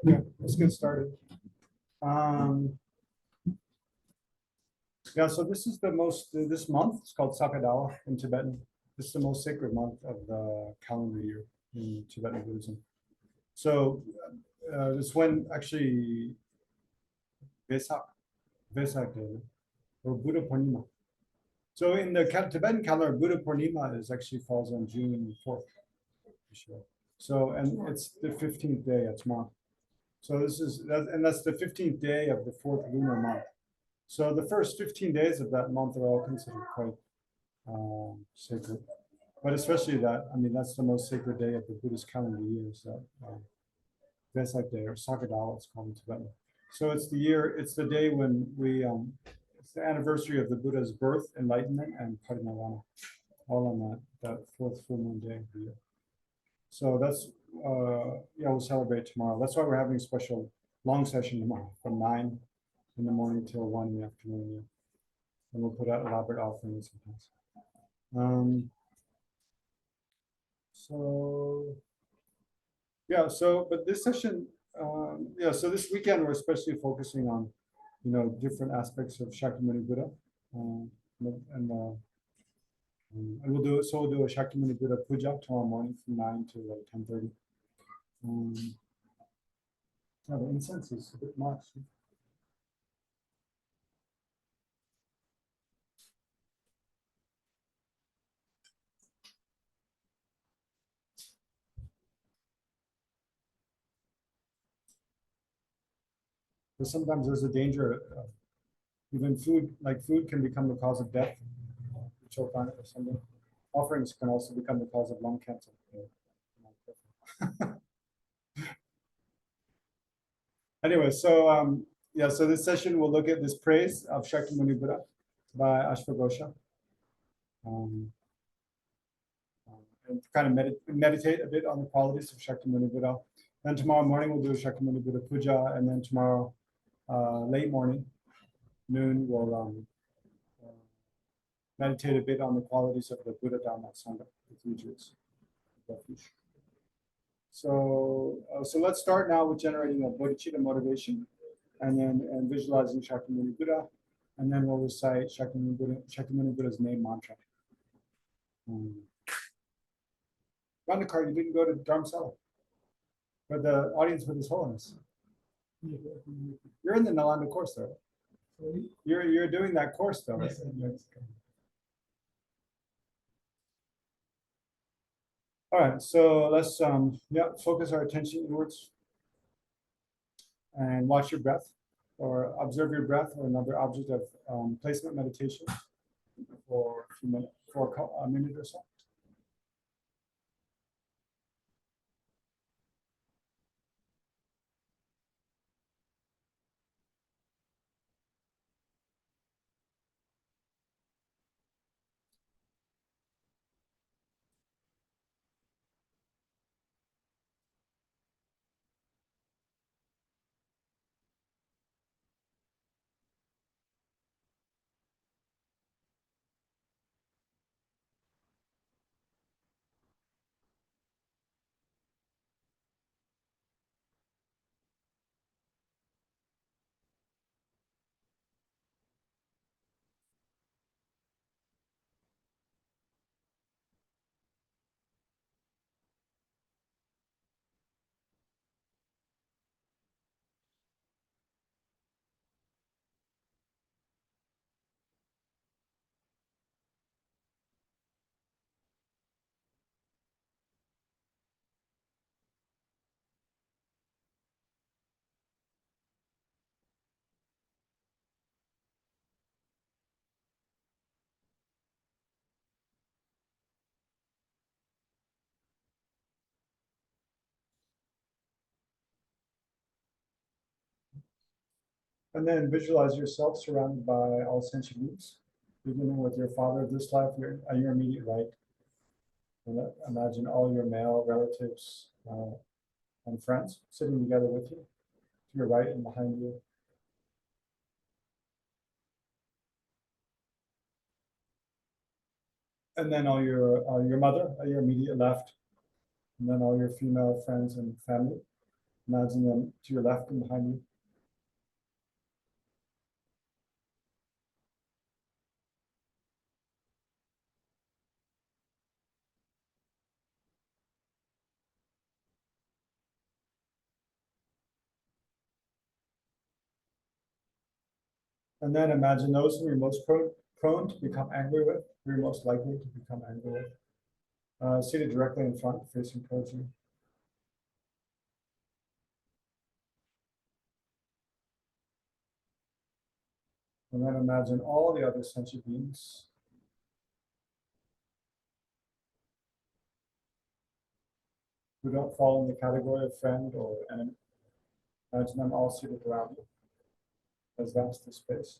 Yeah, let's get started. Yeah, so this is the most, this month, it's called Sakadawa in Tibetan. This is the most sacred month of the calendar year in Tibetan Buddhism. So it's when actually Vesak Day, or Buddha Purnima. So in the Tibetan calendar, Buddha Purnima is actually falls on June 4th. So, and it's the 15th day, it's month. So this is, and that's the 15th day of the 4th lunar month. So the first 15 days of that month are all considered quite sacred. But especially that, I mean, that's the most sacred day of the Buddhist calendar year, is that Vesak Day, or Sakadawa, it's called in Tibetan. So it's the year, it's the day when we, it's the anniversary of the Buddha's birth, enlightenment, and parinirvana, all on that fourth full moon day of the year. So that's, yeah, we'll celebrate tomorrow. That's why we're having a special long session tomorrow from 9 in the morning till 1 in the afternoon. Yeah. And we'll put out elaborate offerings sometimes. So, yeah, so, but this session, yeah, so this weekend we're especially focusing on, you know, different aspects of Shakyamuni Buddha. And we'll do, so we'll do a Shakyamuni Buddha puja tomorrow morning from 9 to like 10:30. Yeah, the incense is a bit much. But sometimes there's a danger, even food, like food can become the cause of death, choke on it or something. Offerings can also become the cause of lung cancer. Anyway, so yeah, so this session we'll look at this praise of Shakyamuni Buddha by Ashvaghosha. And kind of meditate a bit on the qualities of Shakyamuni Buddha. Then tomorrow morning we'll do Shakyamuni Buddha puja, and then tomorrow late morning, noon, we'll meditate a bit on the qualities of the Buddha Dharma Sangha, the three jewels of refuge. So, so let's start now with generating a bodhicitta motivation, and then visualizing Shakyamuni Buddha, and then we'll recite Shakyamuni Buddha's name mantra. Randakar, you didn't go to Dharmsala for the audience with His Holiness. You're in the Nalanda course, though. You're doing that course, though. Yes, all right, so let's yeah, focus our attention inwards and watch your breath, or observe your breath, or another object of placement meditation for a few minutes, for a minute or so. And then visualize yourself surrounded by all sentient beings, beginning with your father of this life, on your immediate right. And imagine all your male relatives and friends sitting together with you, to your right and behind you. and then all your mother at your immediate left, and then all your female friends and family. Imagine them to your left and behind you. And then imagine those who you're most prone to become angry with, who you're most likely to become angry with. Seated directly in front, facing towards you. And then imagine all the other sentient beings who don't fall in the category of friend or enemy. Imagine them all seated around you as vast as space.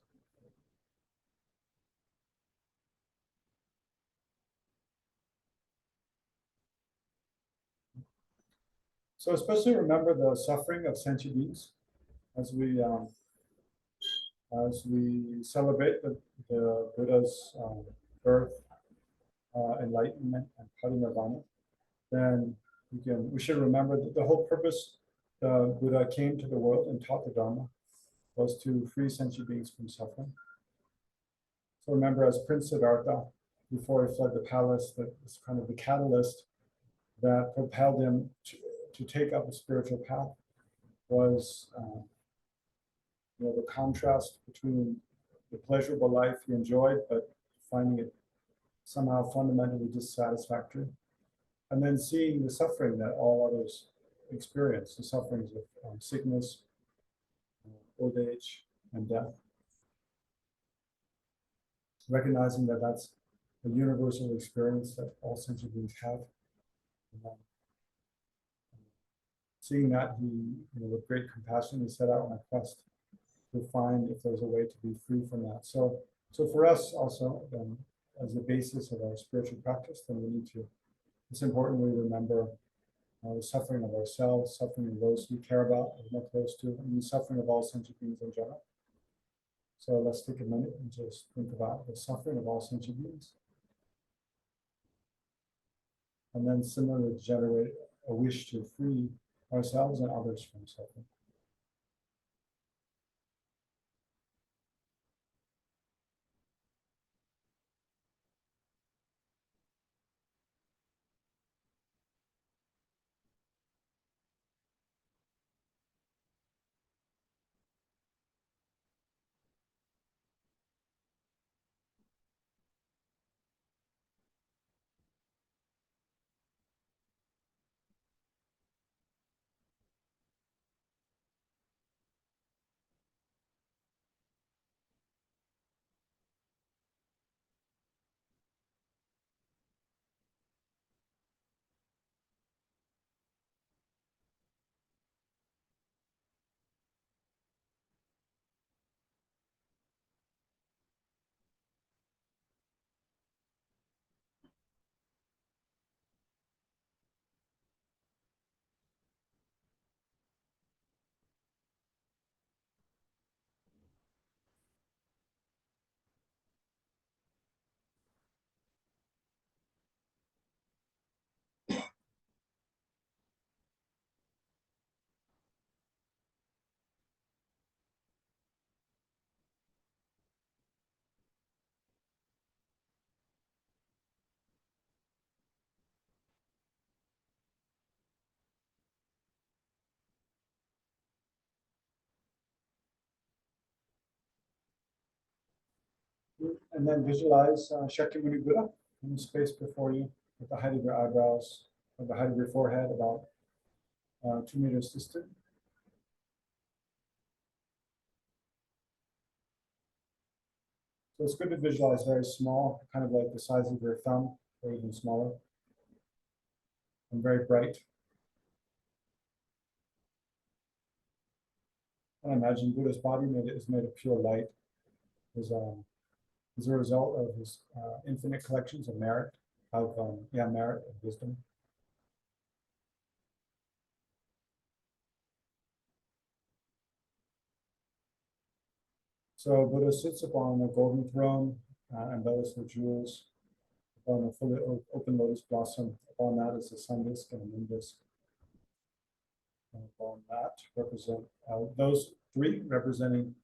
So especially remember the suffering of sentient beings as we celebrate the Buddha's birth, enlightenment, and parinirvana. Then we should remember that the whole purpose the Buddha came to the world and taught the Dharma was to free sentient beings from suffering. So remember, as Prince Siddhartha, before he fled the palace, that was kind of the catalyst that propelled him to take up a spiritual path was the contrast between the pleasurable life he enjoyed, but finding it somehow fundamentally dissatisfactory, and then seeing the suffering that all others experience, the sufferings of sickness, old age, and death. Recognizing that that's a universal experience that all sentient beings have. And seeing that, he, with great compassion, he set out on a quest to find if there's a way to be free from that. So for us also, as the basis of our spiritual practice, then we need to, it's important we remember the suffering of ourselves, suffering of those we care about, and we're close to, and the suffering of all sentient beings in general. So let's take a minute and just think about the suffering of all sentient beings. And then similarly generate a wish to free ourselves and others from suffering. And then visualize Shakyamuni Buddha in the space before you at the height of your eyebrows, or the height of your forehead, about 2 meters distant. So it's good to visualize very small, kind of like the size of your thumb, or even smaller, and very bright. And imagine Buddha's body is made of pure light. Is a result of his infinite collections of merit, merit and wisdom. So Buddha sits upon a golden throne, embellished with jewels, on a fully open lotus blossom. Upon that is a sun disk and a moon disk. And upon that represent those three representing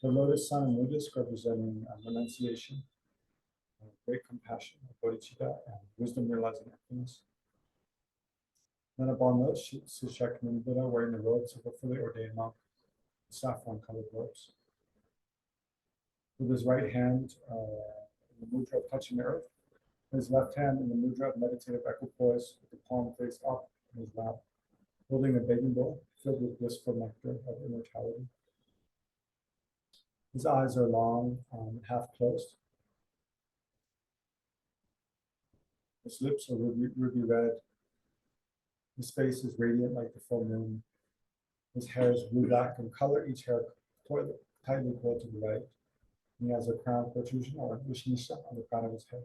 the lotus, sun, and moon disk, representing renunciation, great compassion, bodhicitta, and wisdom realizing emptiness. Then upon those sits Shakyamuni Buddha wearing the robes of a fully ordained monk, saffron colored robes. With his right hand in the mudra of touching the earth, his left hand in the mudra of meditative equipoise, with the palm face up in his lap, holding a begging bowl filled with blissful nectar of immortality. His eyes are long, half closed. His lips are ruby red. His face is radiant like the full moon. His hair is blue-black in color, each hair tightly coiled to the right. He has a crown protrusion or vishnisha on the crown of his head.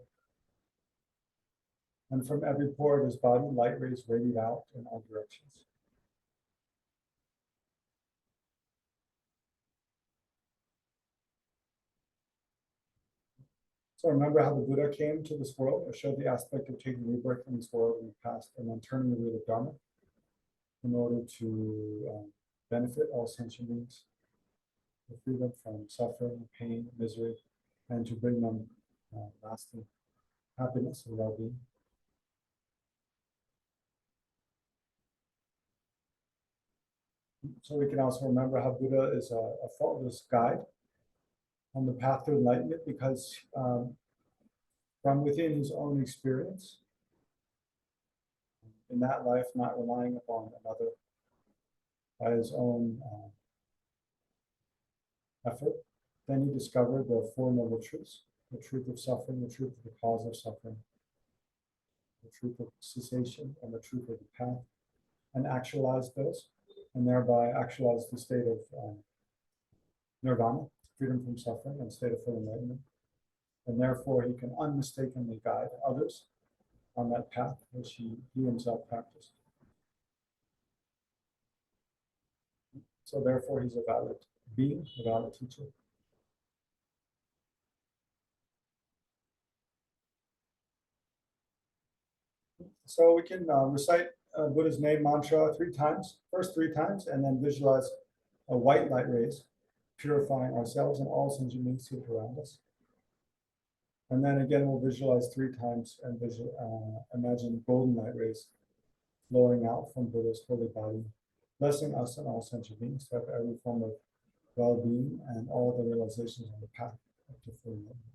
And from every pore of his body, light rays radiate out in all directions. So remember how the Buddha came to this world, or showed the aspect of taking rebirth in this world in the past, and then turning the wheel of Dharma in order to benefit all sentient beings, to free them from suffering, pain, misery, and to bring them lasting happiness and well-being. So we can also remember how Buddha is a faultless guide on the path to enlightenment, because from within his own experience, in that life, not relying upon another, by his own effort, then he discovered the Four Noble Truths: the truth of suffering, the truth of the cause of suffering, the truth of cessation, and the truth of the path, and actualized those, and thereby actualized the state of nirvana, freedom from suffering, and state of full enlightenment. And therefore, he can unmistakably guide others on that path which he himself practiced. So therefore, he's a valid being, a valid teacher. So we can recite Buddha's name mantra 3 times, first 3 times, and then visualize a white light rays purifying ourselves and all sentient beings seated around us. And then again, we'll visualize 3 times and imagine golden light rays flowing out from Buddha's holy body, blessing us and all sentient beings to have every form of well-being and all the realizations on the path to full enlightenment.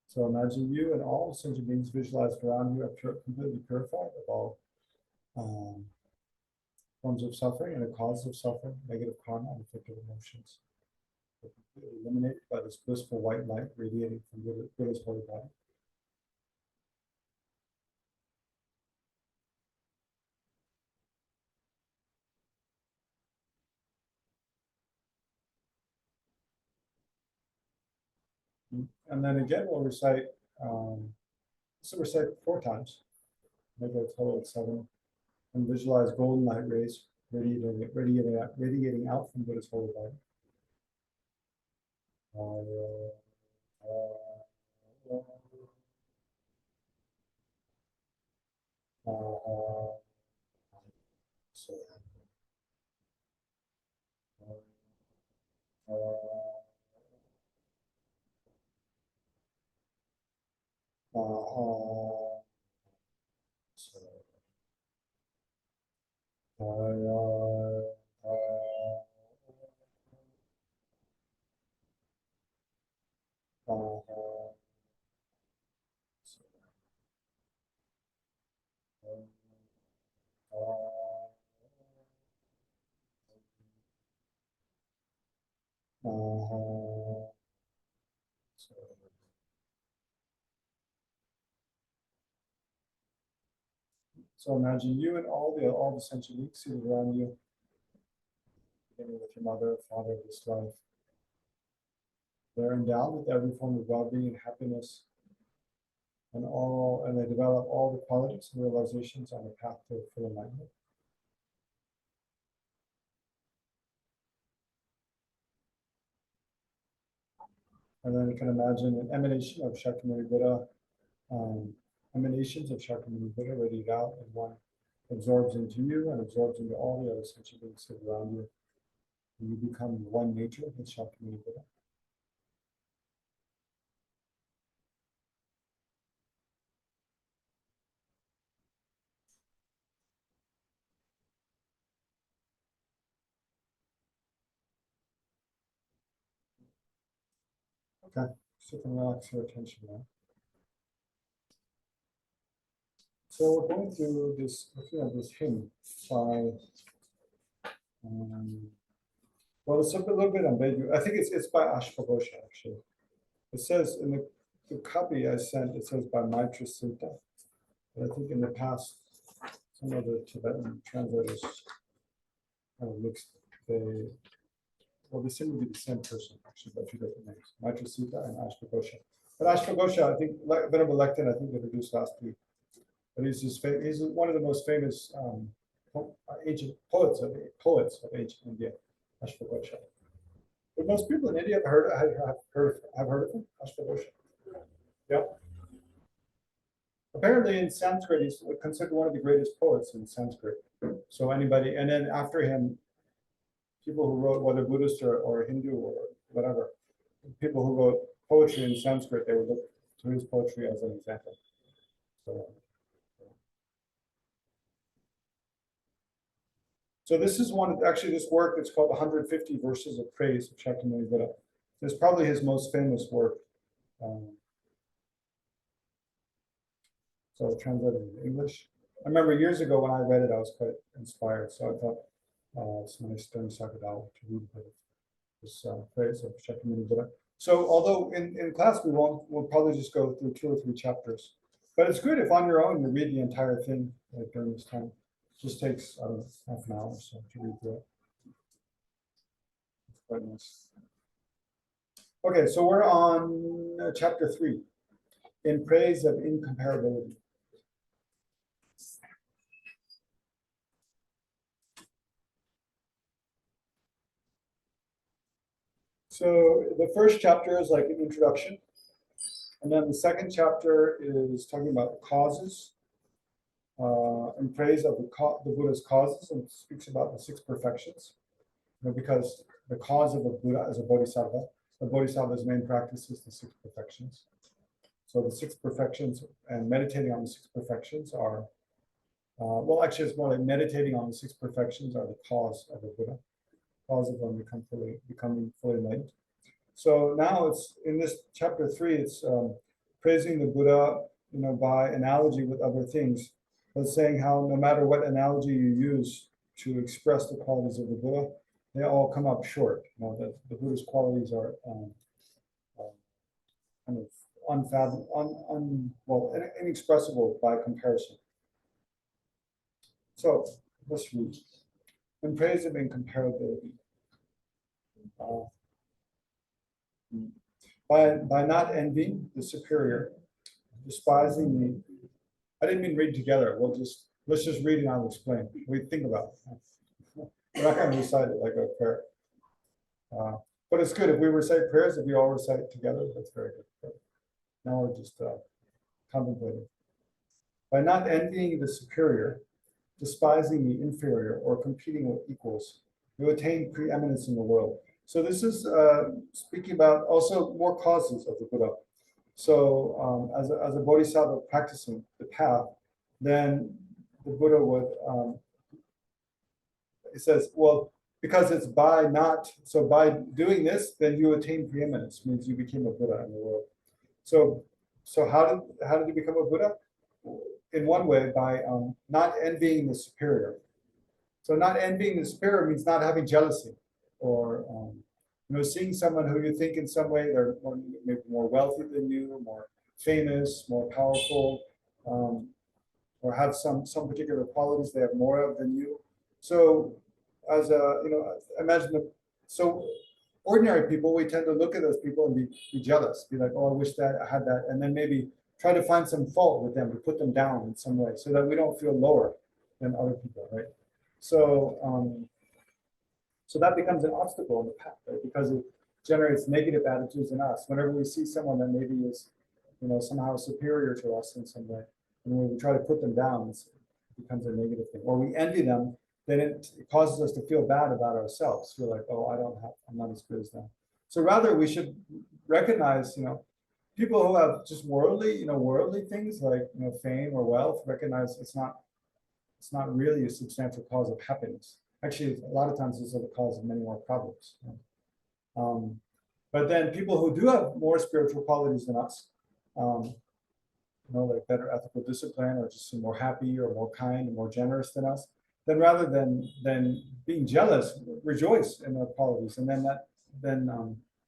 So imagine you and all sentient beings visualized around you are completely purified of all forms of suffering and the causes of suffering, negative karma, and afflictive emotions. They're completely eliminated by this blissful white light radiating from Buddha's holy body. And then again, we'll recite, so recite 4 times, make a total of 7, and visualize golden light rays radiating out from Buddha's holy body. So imagine you and all the sentient beings seated around you, beginning with your mother, father of this life. They're endowed with every form of well-being and happiness, and they develop all the qualities and realizations on the path to full enlightenment. And then you can imagine an emanation of Shakyamuni Buddha, emanations of Shakyamuni Buddha radiate out, and one absorbs into you and absorbs into all the other sentient beings around you. And you become one nature with Shakyamuni Buddha. Okay, so you can relax your attention now. So we're going through this, looking at this hymn by, well, it's a little bit ambiguous. I think it's by Ashwagosha, actually. It says in the copy I sent, it says by Matrceta. But I think in the past, some of the Tibetan translators kind of mixed. They seem to be the same person, actually, but two different names, Matrceta and Ashwagosha. But Ashwagosha, I think, Venerable Lectin, I think, introduced last week. But he's one of the most famous ancient poets of ancient India, Ashwagosha. But most people in India have heard of him, Ashwagosha. Yeah. Apparently, in Sanskrit, he's considered one of the greatest poets in Sanskrit. So anybody, and then after him, people who wrote, whether Buddhist or Hindu or whatever, people who wrote poetry in Sanskrit, they would look to his poetry as an example. So this is actually this work, it's called 150 Verses of Praise of Shakyamuni Buddha. It's probably his most famous work. So translated in English. I remember years ago when I read it, I was quite inspired. So I thought it's nice during Sakadal to read this praise of Shakyamuni Buddha. So although in class we'll probably just go through 2 or 3 chapters. But it's good if on your own you read the entire thing during this time. It just takes, I don't know, half an hour or so to read through it. It's quite nice. Okay, so we're on chapter 3, in praise of incomparability. So the first chapter is like an introduction. And then the second chapter is talking about the causes, in praise of the Buddha's causes, and speaks about the 6 perfections. Because the cause of a Buddha is a bodhisattva. The bodhisattva's main practice is the 6 perfections. So the 6 perfections and meditating on the 6 perfections are, well, actually, it's more like meditating on the 6 perfections are the cause of a Buddha, cause of one becoming fully enlightened. So now it's in this chapter 3, it's praising the Buddha, by analogy with other things, but saying how no matter what analogy you use to express the qualities of the Buddha, they all come up short. That the Buddha's qualities are kind of unfathomable, inexpressible by comparison. So let's read. In praise of incomparability. By not envying the superior, despising the. I didn't mean read together. Let's just read and I'll explain. We think about it. We're not going to recite it like a prayer. But it's good if we recite prayers, if we all recite together, that's very good. But now we're just contemplating. By not envying the superior, despising the inferior, or competing with equals, you attain preeminence in the world. So this is speaking about also more causes of the Buddha. So as a bodhisattva practicing the path, then the Buddha would, it says, well, because it's by doing this, then you attain preeminence, means you became a Buddha in the world. So how did you become a Buddha? In one way, by not envying the superior. So not envying the superior means not having jealousy, or seeing someone who you think in some way they're maybe more wealthy than you, more famous, more powerful, or have some particular qualities they have more of than you. So as a, imagine so ordinary people, we tend to look at those people and be jealous, be like, oh, I wish that I had that, and then maybe try to find some fault with them to put them down in some way so that we don't feel lower than other people, right? So so that becomes an obstacle in the path, right? Because it generates negative attitudes in us. Whenever we see someone that maybe is, somehow superior to us in some way, and when we try to put them down, it becomes a negative thing. Or we envy them, then it causes us to feel bad about ourselves. Feel like, oh, I'm not as good as them. So rather, we should recognize, people who have just worldly things like, fame or wealth. Recognize it's not really a substantial cause of happiness. Actually, a lot of times it's the cause of many more problems. Um, but then people who do have more spiritual qualities than us, like better ethical discipline, or just more happy or more kind and more generous than us, then rather than being jealous, rejoice in their qualities, and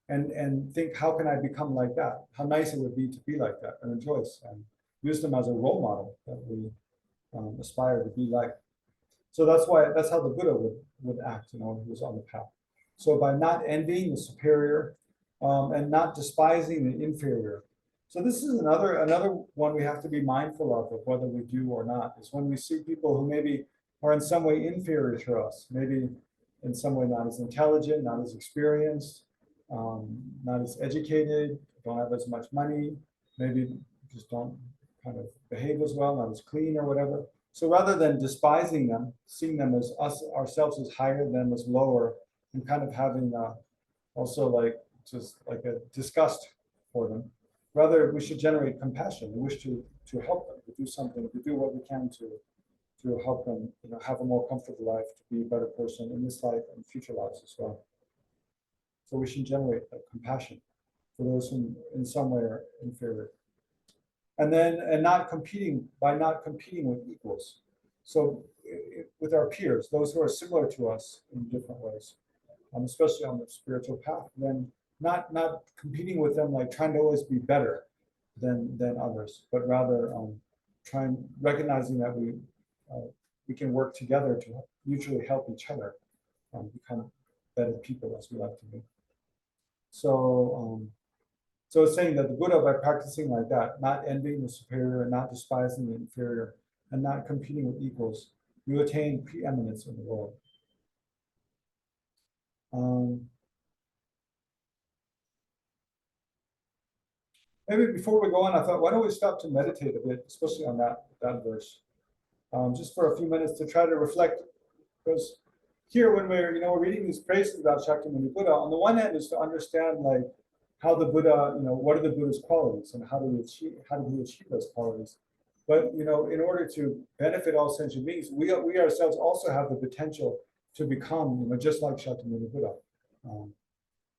and think, how can I become like that? How nice it would be to be like that, and rejoice and use them as a role model that we aspire to be like. So that's how the Buddha would act, he was on the path. So by not envying the superior, and not despising the inferior. So this is another one we have to be mindful of whether we do or not, is when we see people who maybe are in some way inferior to us, maybe in some way not as intelligent, not as experienced, not as educated, don't have as much money, maybe just don't kind of behave as well, not as clean or whatever. So rather than despising them, seeing them as ourselves as higher, them as lower, and kind of having also just like a disgust for them, rather we should generate compassion. We wish to help them, to do something, to do what we can to help them, have a more comfortable life, to be a better person in this life and future lives as well. So we should generate compassion for those who in some way are inferior. And not competing with equals. So with our peers, those who are similar to us in different ways, especially on the spiritual path, then not competing with them, like trying to always be better than others, but rather recognizing that we can work together to mutually help each other become better people, as we like to be. So it's saying that the Buddha, by practicing like that, not envying the superior, not despising the inferior, and not competing with equals, you attain preeminence in the world. Maybe before we go on, I thought, why don't we stop to meditate a bit, especially on that verse, just for a few minutes to try to reflect, because here when we're reading these praises about Shakyamuni Buddha, on the one hand is to understand how the Buddha, what are the Buddha's qualities and how did he achieve those qualities. But in order to benefit all sentient beings, we ourselves also have the potential to become just like Shakyamuni Buddha.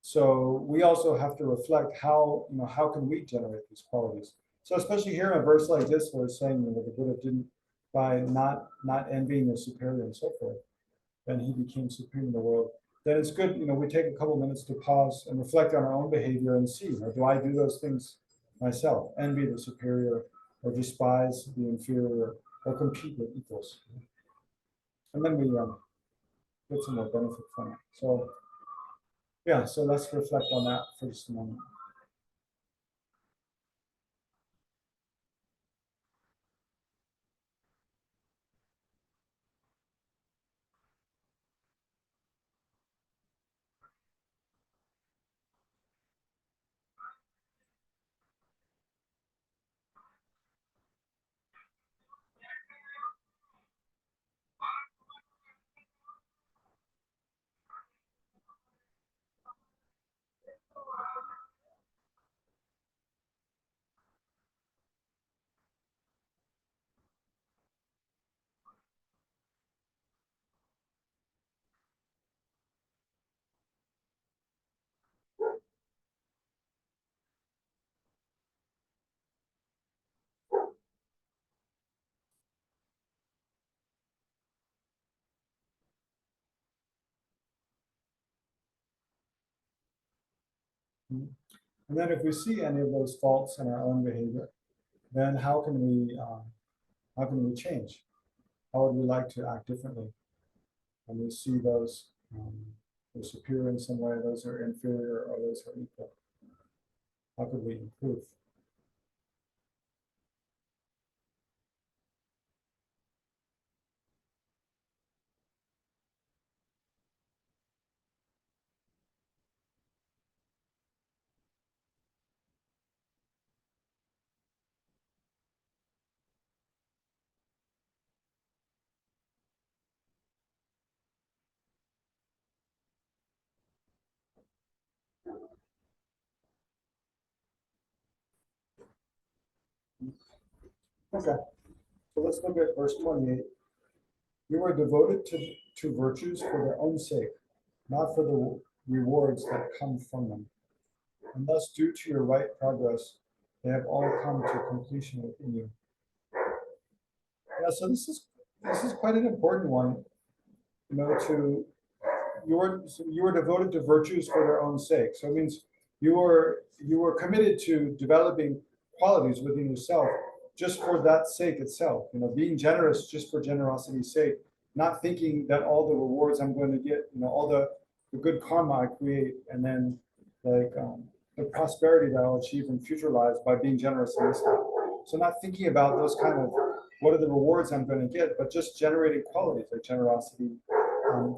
So we also have to reflect how can we generate these qualities. So especially here in a verse like this, where it's saying the Buddha didn't, by not envying the superior and so forth, then he became supreme in the world. Then it's good, we take a couple minutes to pause and reflect on our own behavior and see, do I do those things myself? Envy the superior, or despise the inferior, or compete with equals. And then we get some more benefit from it. So yeah, so let's reflect on that for just a moment. And then if we see any of those faults in our own behavior, then how can we How can we change? How would we like to act differently? And we see those who are superior in some way, those who are inferior, or those who are equal. How could we improve? Okay, so let's look at verse 28. You are devoted to virtues for their own sake, not for the rewards that come from them. And thus, due to your right progress, they have all come to completion within you. Yeah, so this is quite an important one, to you were devoted to virtues for their own sake. So it means you were committed to developing qualities within yourself just for that sake itself. Being generous just for generosity's sake, not thinking that all the rewards I'm going to get, all the good karma I create, and then like the prosperity that I'll achieve in future lives by being generous in this life. So not thinking about those kind of what are the rewards I'm going to get, but just generating qualities like generosity,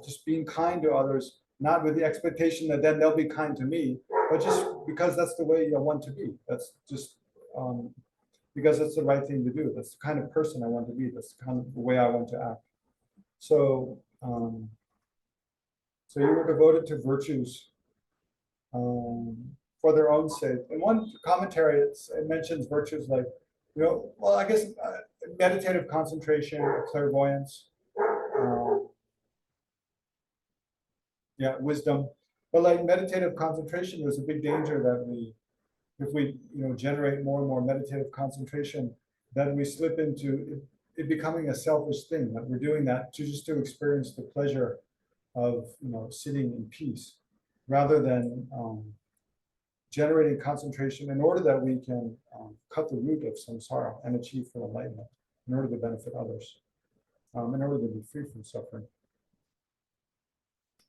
just being kind to others, not with the expectation that then they'll be kind to me, but just because that's the way I want to be. That's just because it's the right thing to do. That's the kind of person I want to be. That's the kind of the way I want to act. So, so you were devoted to virtues for their own sake. In one commentary, it mentions virtues like, well, I guess meditative concentration, clairvoyance, wisdom. But like meditative concentration, there's a big danger that if we generate more and more meditative concentration, then we slip into it becoming a selfish thing, that we're doing that to experience the pleasure of sitting in peace, rather than generating concentration in order that we can cut the root of samsara and achieve full enlightenment, in order to benefit others, in order to be free from suffering.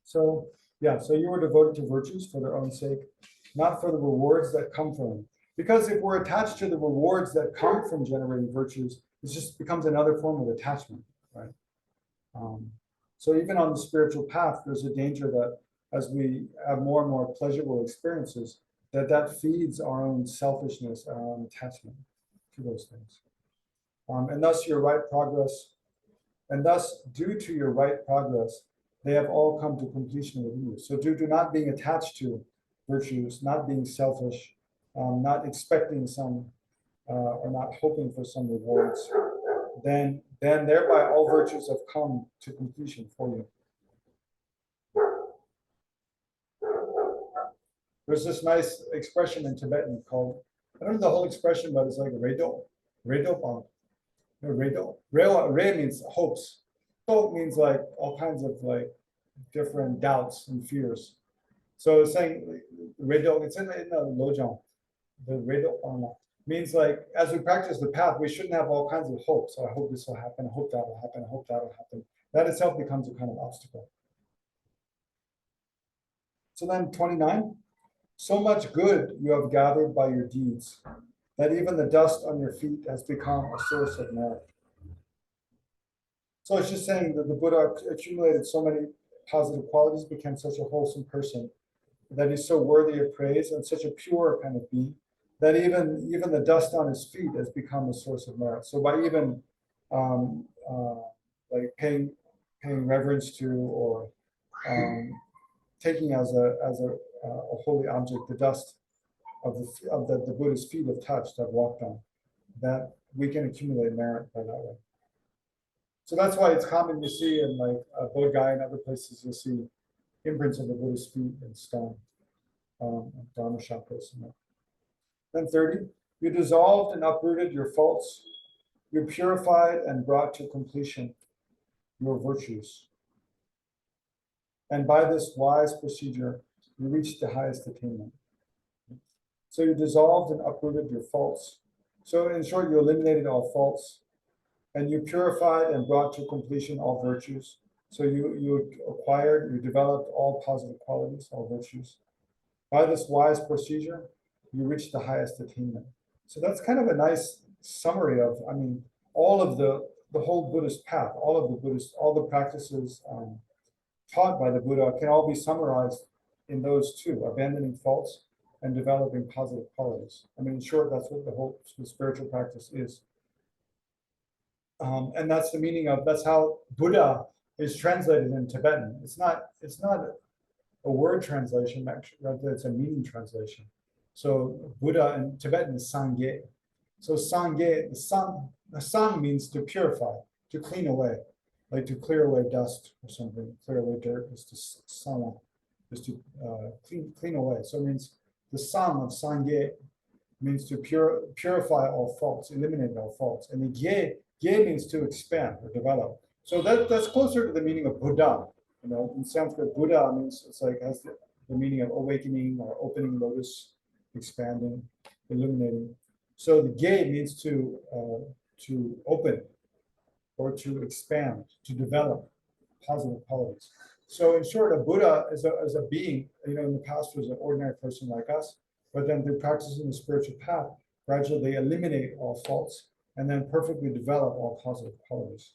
So so you were devoted to virtues for their own sake, not for the rewards that come from them. Because if we're attached to the rewards that come from generating virtues, it just becomes another form of attachment, right? So even on the spiritual path, there's a danger that as we have more and more pleasurable experiences, that feeds our own selfishness, our own attachment to those things. And thus your right progress, and thus due to your right progress, they have all come to completion with you. So due to not being attached to virtues, not being selfish, not expecting some, or not hoping for some rewards, then thereby all virtues have come to completion for you. There's this nice expression in Tibetan called, I don't know the whole expression, but it's like redo, redo, redo. Re means hopes. Do means like all kinds of like different doubts and fears. So it's saying redo, it's in the lojong. The redo means like as we practice the path, we shouldn't have all kinds of hopes. So I hope this will happen, I hope that will happen, I hope that will happen. That itself becomes a kind of obstacle. So then 29, so much good you have gathered by your deeds, that even the dust on your feet has become a source of merit. So it's just saying that the Buddha accumulated so many positive qualities, became such a wholesome person, that he's so worthy of praise and such a pure kind of being, that even the dust on his feet has become a source of merit. So by even like paying reverence to, or taking as a holy object the dust of the Buddha's feet have touched, have walked on, that we can accumulate merit by that way. So that's why it's common to see in like Bodh Gaya and other places, you'll see imprints of the Buddha's feet in stone, Dharma chakras. Then 30, you dissolved and uprooted your faults, you purified and brought to completion your virtues. And by this wise procedure, you reached the highest attainment. So you dissolved and uprooted your faults. So in short, you eliminated all faults. and you purified and brought to completion all virtues. So you acquired, you developed all positive qualities, all virtues. By this wise procedure, you reach the highest attainment. So that's kind of a nice summary of, I mean, all of the whole Buddhist path, all the practices taught by the Buddha can all be summarized in those two: abandoning faults and developing positive qualities. I mean, in short, that's what the spiritual practice is. And that's the meaning of, that's how Buddha is translated in Tibetan. It's not a word translation, actually, it's a meaning translation. So Buddha in Tibetan is Sangye. So Sangye, the sang means to purify, to clean away, like to clear away dust or something, clear away dirt is to sang, is to clean away. So it means the sang of Sangye means to purify all faults, eliminate all faults. And the Ye means to expand or develop. So that's closer to the meaning of Buddha. You know, in Sanskrit, Buddha means, it's like, has the meaning of awakening or opening lotus, expanding, illuminating. So the Ge means to open or to expand, to develop positive qualities. So in short, a Buddha is a being, you know, in the past was an ordinary person like us, but then through practicing the spiritual path, gradually they eliminate all faults and then perfectly develop all positive qualities.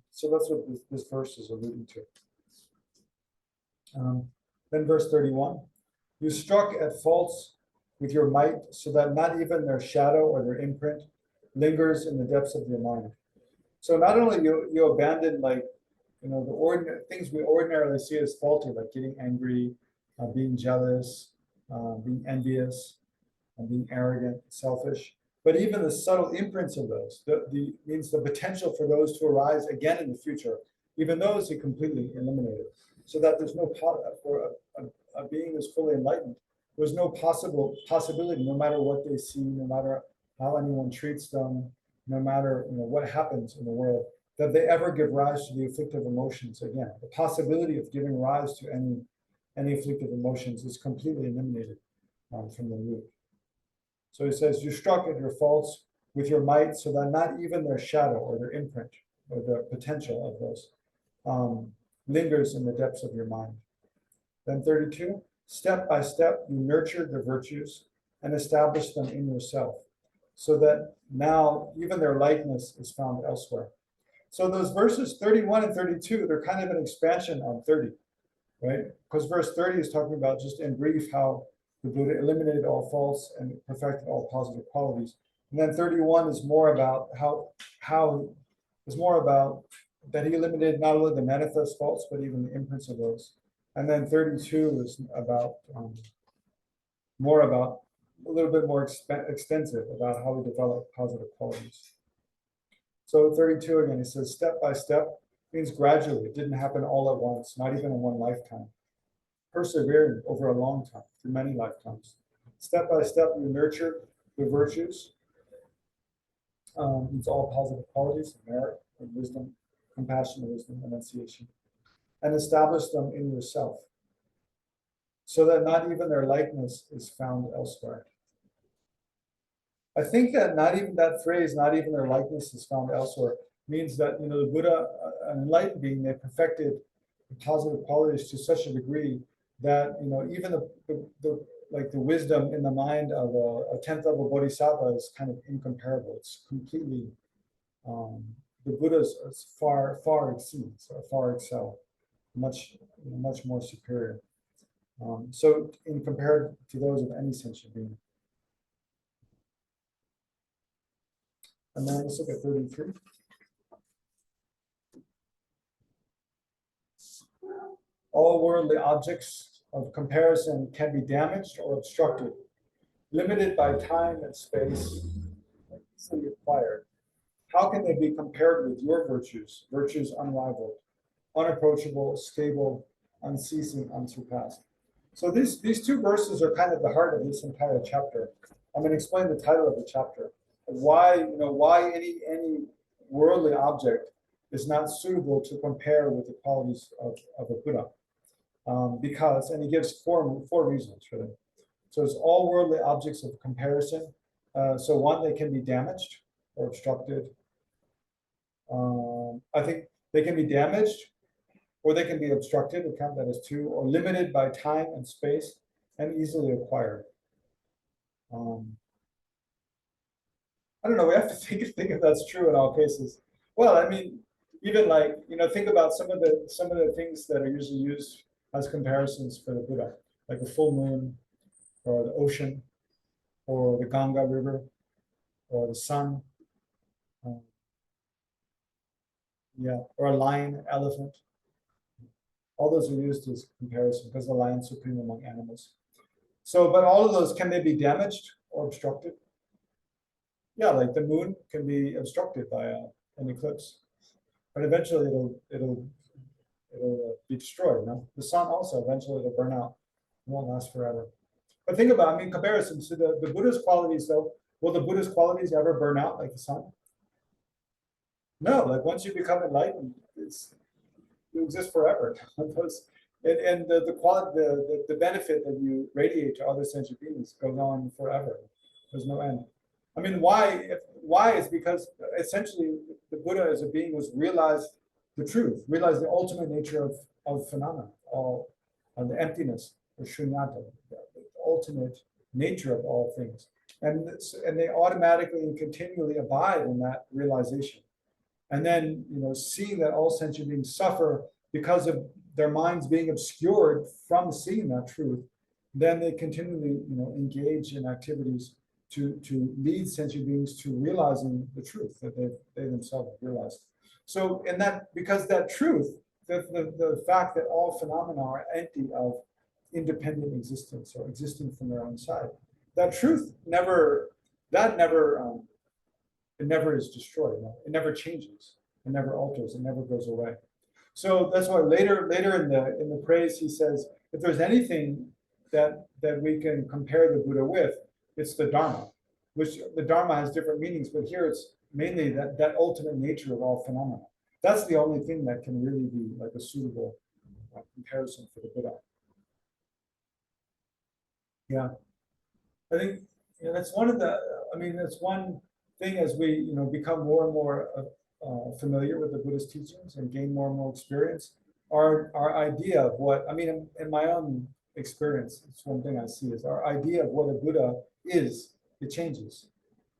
So that's what this verse is alluding to. Then verse 31, you struck at faults with your might so that not even their shadow or their imprint lingers in the depths of your mind. So not only you abandon, like, you know, the ordinary things we ordinarily see as faulty, like getting angry, being jealous, being envious, being arrogant, selfish. But even the subtle imprints of those, means the potential for those to arise again in the future, even those he completely eliminated, so that there's no for a being who's fully enlightened, there's no possibility, no matter what they see, no matter how anyone treats them, no matter, you know, what happens in the world, that they ever give rise to the afflictive emotions again. The possibility of giving rise to any afflictive emotions is completely eliminated from the root. So he says, you struck at your faults with your might so that not even their shadow or their imprint or the potential of those lingers in the depths of your mind. Then 32, step by step, you nurtured the virtues and established them in yourself, so that now even their likeness is found elsewhere. So those verses 31 and 32, they're kind of an expansion on 30, right? Because verse 30 is talking about, just in brief, how the Buddha eliminated all faults and perfected all positive qualities. And then 31 is more about that he eliminated not only the manifest faults, but even the imprints of those. And then 32 is about more about a little bit more extensive about how we develop positive qualities. So 32 again, he says, step by step means gradually. It didn't happen all at once, not even in one lifetime. Persevering over a long time, through many lifetimes. Step by step, you nurture the virtues. It's all positive qualities, merit, and wisdom, compassion, wisdom, enunciation, and establish them in yourself, so that not even their likeness is found elsewhere. I think that not even that phrase, not even their likeness is found elsewhere, means that, you know, the Buddha, an enlightened being, they perfected the positive qualities to such a degree that, you know, even the wisdom in the mind of a 10th level bodhisattva is kind of incomparable. It's completely, the Buddhas far exceeds or far excel, much more superior. So in compared to those of any sentient being. And then let's look at 33. All worldly objects of comparison can be damaged or obstructed, limited by time and space, easily acquired. How can they be compared with your virtues, virtues unrivaled, unapproachable, stable, unceasing, unsurpassed? So these two verses are kind of the heart of this entire chapter. I'm going to explain the title of the chapter. Why any worldly object is not suitable to compare with the qualities of a Buddha. Because, and he gives four reasons for them. So it's all worldly objects of comparison. So one, they can be damaged or obstructed. I think they can be damaged, or they can be obstructed, we count that as two, or limited by time and space, and easily acquired. I don't know, we have to think if that's true in all cases. Well, I mean, even like, think about some of the things that are usually used as comparisons for the Buddha, like the full moon, or the ocean, or the Ganga River, or the sun, yeah, or a lion, elephant. All those are used as comparison because the lion is supreme among animals. So, but all of those, can they be damaged or obstructed? Yeah, like the moon can be obstructed by an eclipse, but eventually it'll be destroyed. No? The sun also eventually it'll burn out. It won't last forever. But think about, comparisons to the Buddha's qualities, though. Will the Buddha's qualities ever burn out like the sun? No, like once you become enlightened, you exist forever. and the quality, the benefit that you radiate to other sentient beings goes on forever. There's no end. I mean, why? Why is because essentially the Buddha as a being was realized the truth, realized the ultimate nature of phenomena, all the emptiness, the shunyata, the ultimate nature of all things, and they automatically and continually abide in that realization. And then, seeing that all sentient beings suffer because of their minds being obscured from seeing that truth, then they continually, engage in activities to lead sentient beings to realizing the truth that they themselves have realized. So, because that truth, the fact that all phenomena are empty of independent existence or existing from their own side, that truth it never is destroyed. It never changes. It never alters. It never goes away. So that's why later in the praise he says, if there's anything that we can compare the Buddha with, it's the Dharma, which the Dharma has different meanings, but here it's mainly that ultimate nature of all phenomena. That's the only thing that can really be like a suitable comparison for the Buddha. Yeah, I think that's one of the. That's one thing as we become more and more familiar with the Buddhist teachings and gain more and more experience. Our idea of what in my own experience, it's one thing I see is our idea of what a Buddha is. It changes,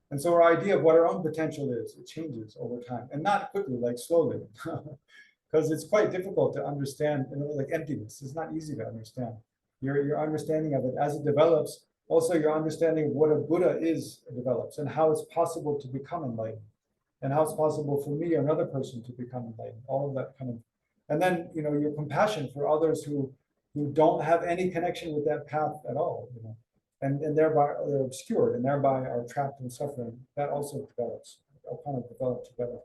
and so our idea of what our own potential is, it changes over time, and not quickly, like slowly, because it's quite difficult to understand. Like emptiness, it's not easy to understand. Your understanding of it as it develops. Also, your understanding of what a Buddha is develops, and how it's possible to become enlightened, and how it's possible for me or another person to become enlightened. All of that kind of, and then your compassion for others who don't have any connection with that path at all, and thereby they're obscured, and thereby are trapped in suffering. That also develops. All kind of develop together.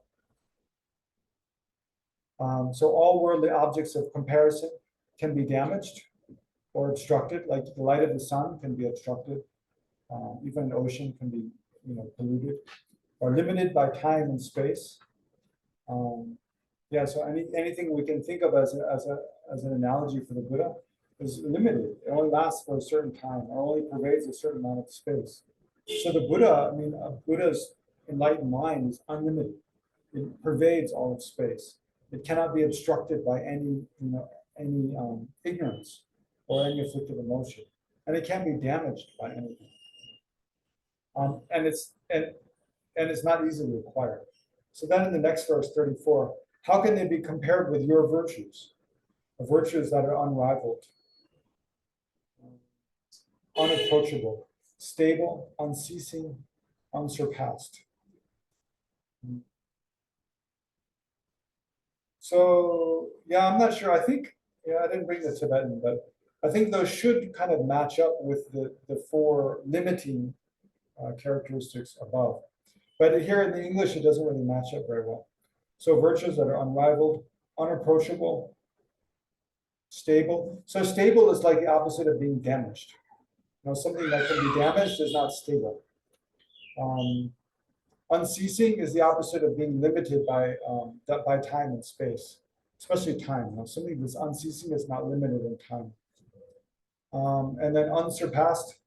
So all worldly objects of comparison can be damaged or obstructed, like the light of the sun can be obstructed. Even an ocean can be, polluted or limited by time and space. So anything we can think of as an analogy for the Buddha is limited. It only lasts for a certain time, or only pervades a certain amount of space. So the Buddha, a Buddha's enlightened mind is unlimited. It pervades all of space. It cannot be obstructed by any ignorance or any afflictive emotion, and it can't be damaged by anything. And it's not easily acquired. So then in the next verse, 34, how can they be compared with your virtues, the virtues that are unrivaled, unapproachable, stable, unceasing, unsurpassed? So I'm not sure. I think I didn't bring the Tibetan, but I think those should kind of match up with the four limiting characteristics above. But here in the English, it doesn't really match up very well. So virtues that are unrivaled, unapproachable, stable. So stable is like the opposite of being damaged. Something that can be damaged is not stable. Unceasing is the opposite of being limited by time and space, especially time. Something that's unceasing is not limited in time. And then unsurpassed,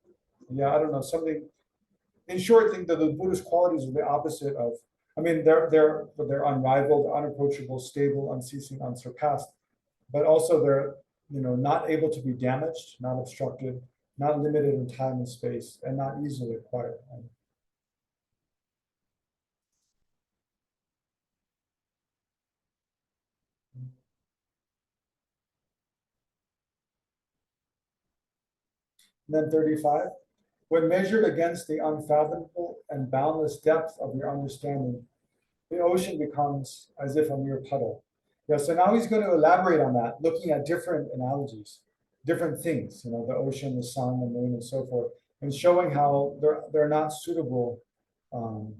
I don't know, something. In short, I think that the Buddhist qualities are the opposite of I mean, they're unrivaled, unapproachable, stable, unceasing, unsurpassed, but also they're, not able to be damaged, not obstructed, not limited in time and space, and not easily acquired. And then 35, when measured against the unfathomable and boundless depth of your understanding, the ocean becomes as if a mere puddle. Yeah, so now he's going to elaborate on that, looking at different analogies, different things, the ocean, the sun, the moon, and so forth, and showing how they're not suitable um,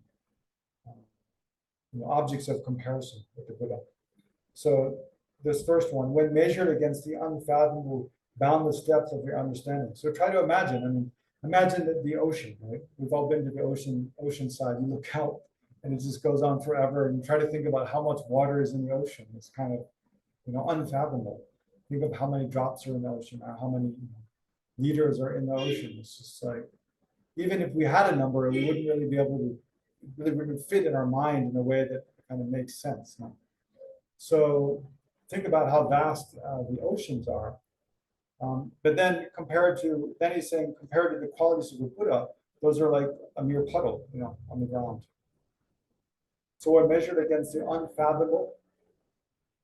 objects of comparison with the Buddha. So this first one, when measured against the unfathomable, boundless depth of your understanding. So try to imagine. I mean, imagine the ocean, right? We've all been to the ocean side. You look out, and it just goes on forever. And you try to think about how much water is in the ocean. It's kind of, unfathomable. Think of how many drops are in the ocean, or how many liters are in the ocean. It's just like, even if we had a number, we wouldn't really be able to really wouldn't fit in our mind in a way that kind of makes sense. No? So think about how vast the oceans are. But then he's saying, compared to the qualities of the Buddha, those are like a mere puddle, on the ground. So when measured against the unfathomable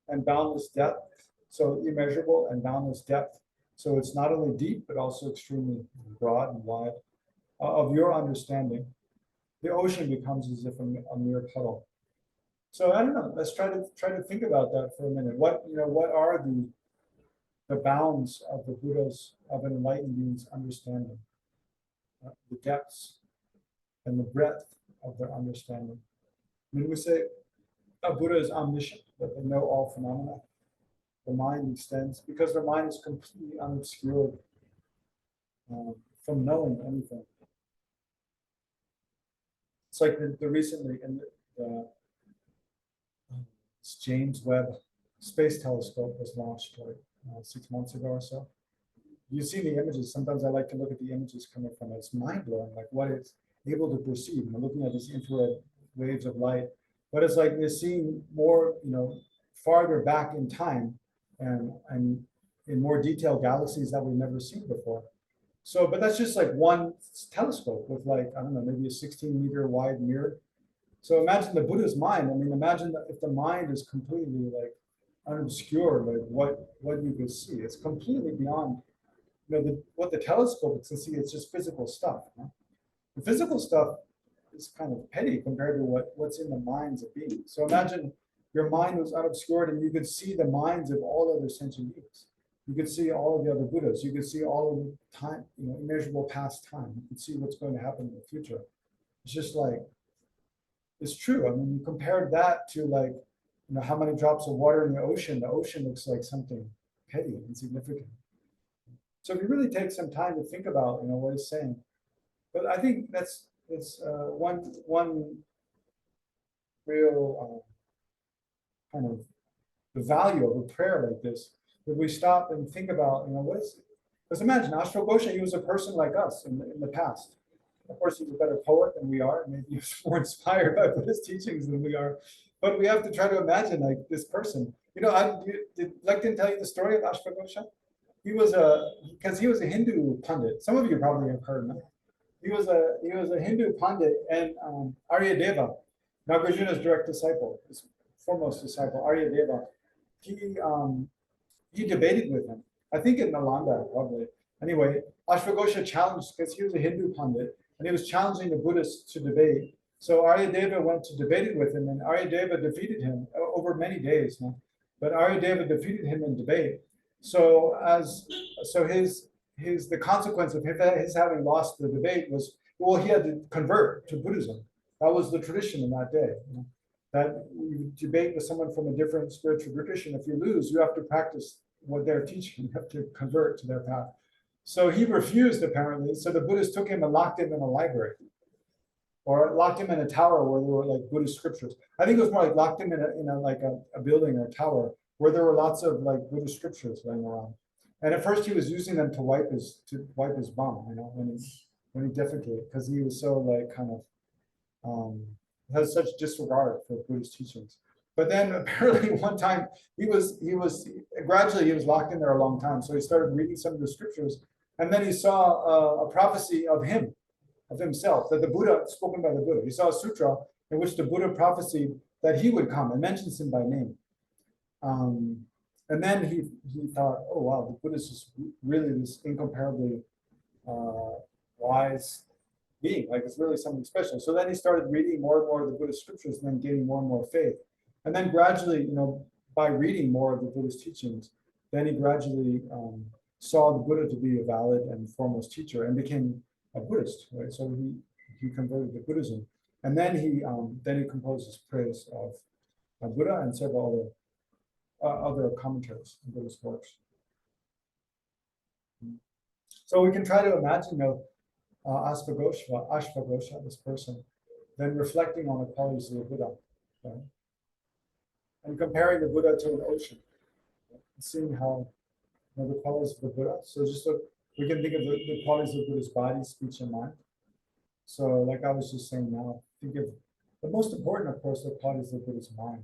and boundless depth, so immeasurable and boundless depth. So it's not only deep, but also extremely broad and wide of your understanding. The ocean becomes as if a mere puddle. So I don't know. Let's try to think about that for a minute. What are the bounds of the Buddha's, of an enlightened being's understanding, the depths and the breadth of their understanding. I mean, we say a Buddha is omniscient, that they know all phenomena. The mind extends because their mind is completely unobscured from knowing anything. It's like the recently in the James Webb Space Telescope was launched like 6 months ago or so. You see the images. Sometimes I like to look at the images coming from it. It's mind blowing, like what it's able to perceive. And looking at these infrared waves of light, but it's like they're seeing more, farther back in time, and in more detailed galaxies that we've never seen before. So, but that's just like one telescope with like, I don't know, maybe a 16-meter wide mirror. So imagine the Buddha's mind. I mean, imagine that if the mind is completely like unobscured, like what you could see. It's completely beyond, what the telescope can see. It's just physical stuff. The physical stuff is kind of petty compared to what's in the minds of beings. So imagine your mind was unobscured and you could see the minds of all other sentient beings. You could see all of the other Buddhas. You could see all of the time, immeasurable past time. You could see what's going to happen in the future. It's just like, it's true. I mean, you compared that to like, how many drops of water in the ocean looks like something petty, insignificant. So if you really take some time to think about, what he's saying, but I think it's one real kind of the value of a prayer like this, that we stop and think about, because imagine Ashwagosha, he was a person like us in the past. Of course, he's a better poet than we are. Maybe he's more inspired by Buddhist teachings than we are. But we have to try to imagine like this person. Did Lekton tell you the story of Ashwagosha? Because he was a Hindu pundit. Some of you probably have heard of him. He was a Hindu pundit, and Aryadeva, Nagarjuna's direct disciple, his foremost disciple, Aryadeva, he debated with him. I think in Nalanda, probably. Anyway, Ashwagosha challenged, because he was a Hindu pundit, and he was challenging the Buddhists to debate. So Aryadeva went to debate it with him, and Aryadeva defeated him over many days. But Aryadeva defeated him in debate. So the consequence of his having lost the debate was, well, he had to convert to Buddhism. That was the tradition in that day. That you debate with someone from a different spiritual tradition. If you lose, you have to practice what they're teaching. You have to convert to their path. So he refused, apparently. So the Buddhists took him and locked him in a library, or locked him in a tower where there were like Buddhist scriptures. I think it was more like locked him in a building or a tower where there were lots of like Buddhist scriptures running around. And at first he was using them to wipe his bum, when he defecated, because he was so like kind of has such disregard for Buddhist teachings. But then apparently one time he was gradually he was locked in there a long time. So he started reading some of the scriptures, and then he saw a prophecy of himself, that the Buddha, spoken by the Buddha. He saw a sutra in which the Buddha prophesied that he would come and mentions him by name. And then he thought, oh wow, the Buddha is just really this incomparably wise being, like it's really something special. So then he started reading more and more of the Buddhist scriptures and then gaining more and more faith. And then gradually, by reading more of the Buddhist teachings, then he gradually saw the Buddha to be a valid and foremost teacher and became a Buddhist, right? So he converted to Buddhism. And then he composed his praise of Buddha and several other commentaries in Buddhist works. So we can try to imagine, Ashvaghosha, this person, then reflecting on the qualities of the Buddha, right? And comparing the Buddha to an ocean, right? And seeing how the qualities of the Buddha. So just look, we can think of the qualities of Buddha's body, speech, and mind. So like I was just saying now, think of the most important, of course, the qualities of Buddha's mind.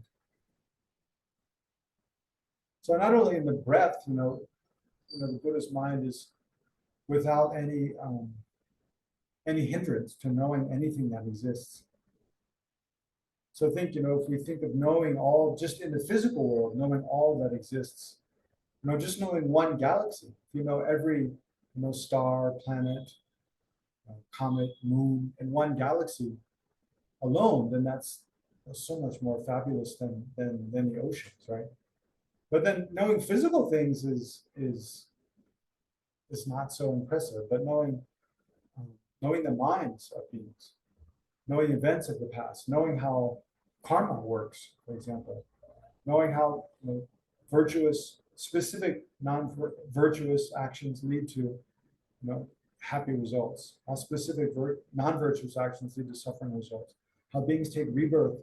So not only in the breath, the Buddha's mind is without any hindrance to knowing anything that exists. So think, if we think of knowing all, just in the physical world, knowing all that exists, just knowing one galaxy, every, star, planet, comet, moon, in one galaxy alone, then that's so much more fabulous than the oceans, right? But then knowing physical things is not so impressive, but knowing the minds of beings, knowing events of the past, knowing how karma works, for example, knowing how virtuous, specific non-virtuous actions lead to happy results, how specific non-virtuous actions lead to suffering results, how beings take rebirth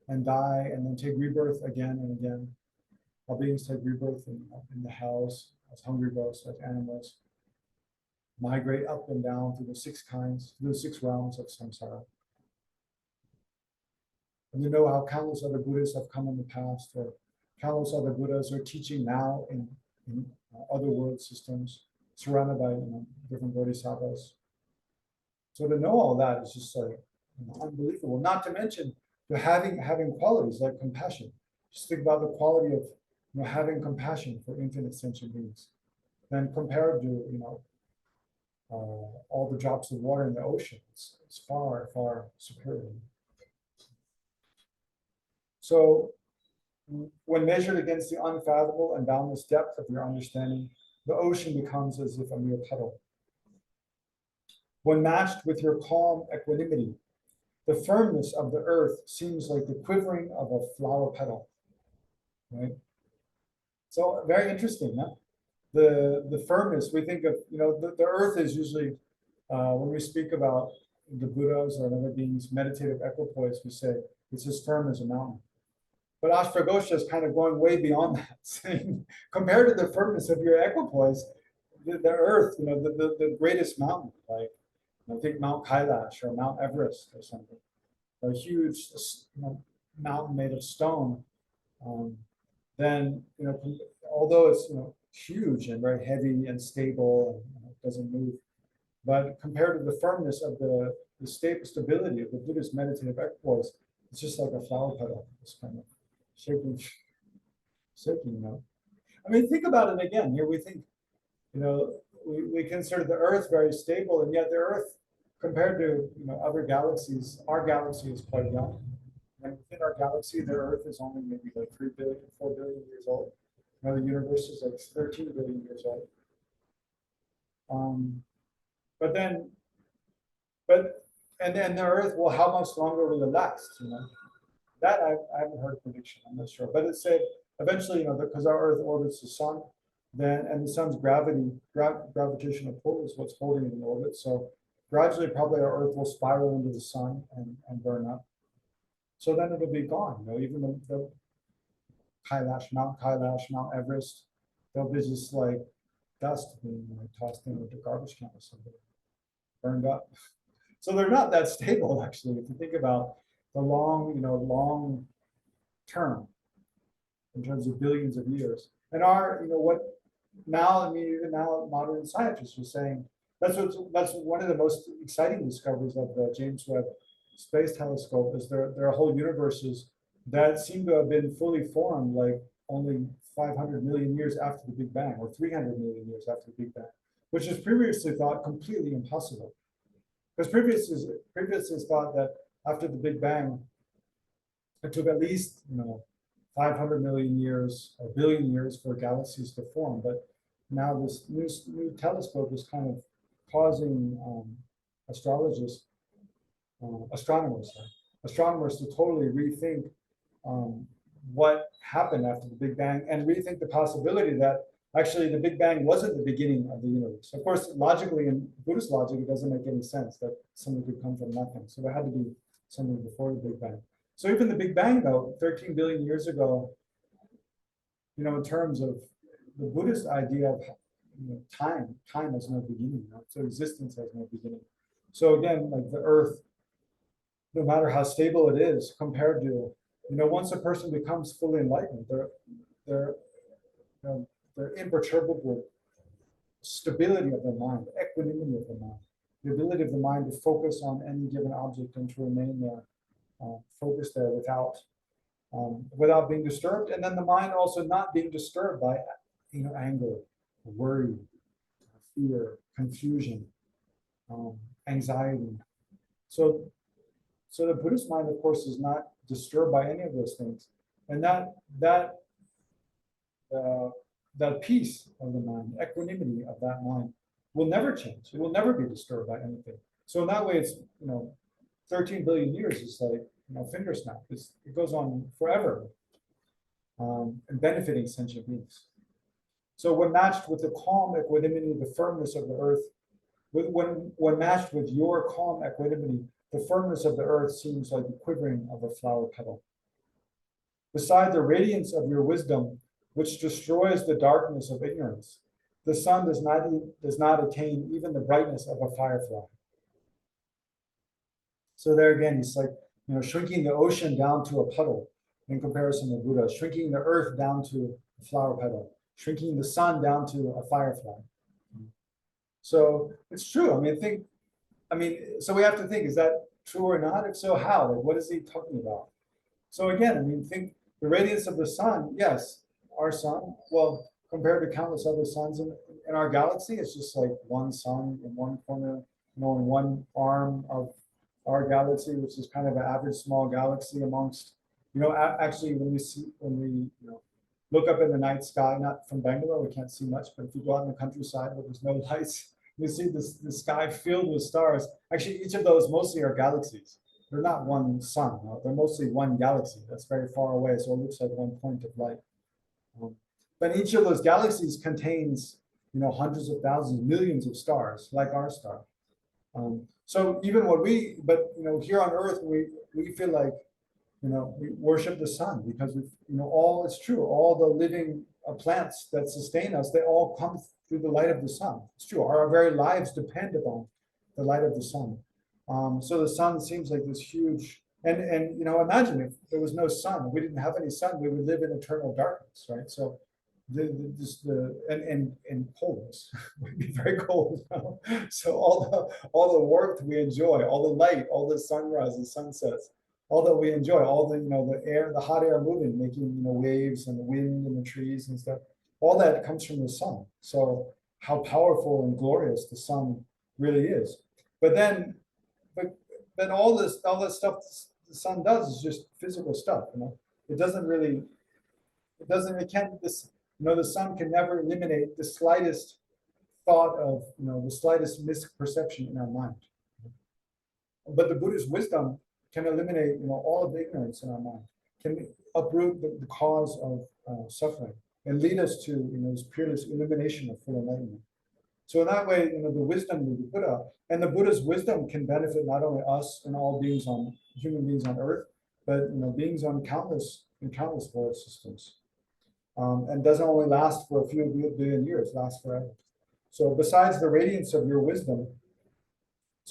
and die and then take rebirth again and again, how beings take rebirth in the hells as hungry ghosts, like animals, migrate up and down through the six realms of samsara. And you know how countless other Buddhists have come in the past, or countless other Buddhas are teaching now in other world systems, surrounded by different bodhisattvas. So to know all that is just like unbelievable. Not to mention having qualities like compassion. Just think about the quality of having compassion for infinite sentient beings. Then compared to all the drops of water in the ocean, it's far, far superior. So when measured against the unfathomable and boundless depth of your understanding, the ocean becomes as if a mere puddle. When matched with your calm equanimity, the firmness of the earth seems like the quivering of a flower petal, right? So very interesting, huh? The firmness, we think of, the earth is usually, when we speak about the Buddhas or other beings, meditative equipoise, we say it's as firm as a mountain. But Ashvaghosha is kind of going way beyond that, saying, compared to the firmness of your equipoise, the earth, the greatest mountain, like I think Mount Kailash or Mount Everest or something, a huge mountain made of stone, then although it's huge and very heavy and stable and doesn't move, but compared to the firmness of the stability of the Buddhist meditative equipoise, it's just like a flower petal, just kind of shaking. I mean, think about it again. Here we think, we consider the Earth very stable, and yet the Earth, compared to other galaxies, our galaxy is quite young. And within our galaxy, the Earth is only maybe like 3 billion, 4 billion years old. The universe is like 13 billion years old. And then the Earth, well, how much longer will it last? That I haven't heard a prediction. I'm not sure, but it said eventually, because our Earth orbits the sun, and the sun's gravitational pull is what's holding it in orbit. So gradually, probably our Earth will spiral into the sun and burn up. So then it'll be gone. Even the Mount Kailash, Mount Everest, they'll be just like dust being tossed into the garbage can or something, burned up. So they're not that stable, actually. If you think about long term in terms of billions of years. And our, what now, I mean, even now modern scientists are saying that's one of the most exciting discoveries of the James Webb Space Telescope is there are whole universes that seem to have been fully formed like only 500 million years after the Big Bang, or 300 million years after the Big Bang, which is previously thought completely impossible. Because previously thought that after the Big Bang, it took at least 500 million years, a billion years for galaxies to form. But now this new telescope is kind of causing astronomers to totally rethink what happened after the Big Bang, and rethink the possibility that actually the Big Bang wasn't the beginning of the universe. Of course, logically, in Buddhist logic, it doesn't make any sense that something could come from nothing. So there had to be something before the Big Bang. So even the Big Bang, though, 13 billion years ago, in terms of the Buddhist idea of time has no beginning, so existence has no beginning. So again, like the Earth, no matter how stable it is compared to, once a person becomes fully enlightened, their imperturbable stability of the mind, equanimity of the mind, the ability of the mind to focus on any given object and to remain there, focused there without being disturbed, and then the mind also not being disturbed by anger, worry, fear, confusion, anxiety. So the Buddhist mind, of course, is not disturbed by any of those things, and that peace of the mind, equanimity of that mind, will never change. It will never be disturbed by anything. So in that way, it's 13 billion years is like finger snap. It goes on forever, and benefiting sentient beings. So when matched with the calm equanimity, the firmness of the earth, when matched with your calm equanimity, the firmness of the earth seems like the quivering of a flower petal. Beside the radiance of your wisdom, which destroys the darkness of ignorance, the sun does not attain even the brightness of a firefly. So there again, it's like shrinking the ocean down to a puddle in comparison to Buddha, shrinking the earth down to a flower petal, shrinking the sun down to a firefly. So it's true. So we have to think, is that true or not? If so, how? Like, what is he talking about? So again, think the radiance of the sun, yes, our sun, well, compared to countless other suns in our galaxy, it's just like one sun in one corner, in one arm of our galaxy, which is kind of an average small galaxy amongst, actually when we look up in the night sky, not from Bangalore, we can't see much, but if you go out in the countryside where there's no lights, you see the sky filled with stars. Actually, each of those mostly are galaxies. They're not one sun. No? They're mostly one galaxy that's very far away, so it looks like one point of light. But each of those galaxies contains, hundreds of thousands, millions of stars, like our star. So even here on Earth, we feel like, we worship the sun because it's true. All the living plants that sustain us, they all come through the light of the sun. It's true. Our very lives depend upon the light of the sun. So the sun seems like this huge, and imagine if there was no sun, if we didn't have any sun, we would live in eternal darkness, right? So and coldness would be very cold. So all the warmth we enjoy, all the light, all the sunrises, sunsets, all that we enjoy, all the the air, the hot air moving, making waves, and the wind and the trees and stuff, all that comes from the sun. So how powerful and glorious the sun really is. But then all that stuff the sun does is just physical stuff. It can't. The sun can never eliminate the slightest thought of the slightest misperception in our mind. But the Buddhist wisdom can eliminate all of the ignorance in our mind, can uproot the cause of suffering, and lead us to this peerless illumination of full enlightenment. So in that way, the wisdom of the Buddha and the Buddha's wisdom can benefit not only us and all human beings on Earth, but beings on countless world systems, and doesn't only last for a few billion years, lasts forever. So besides the radiance of your wisdom,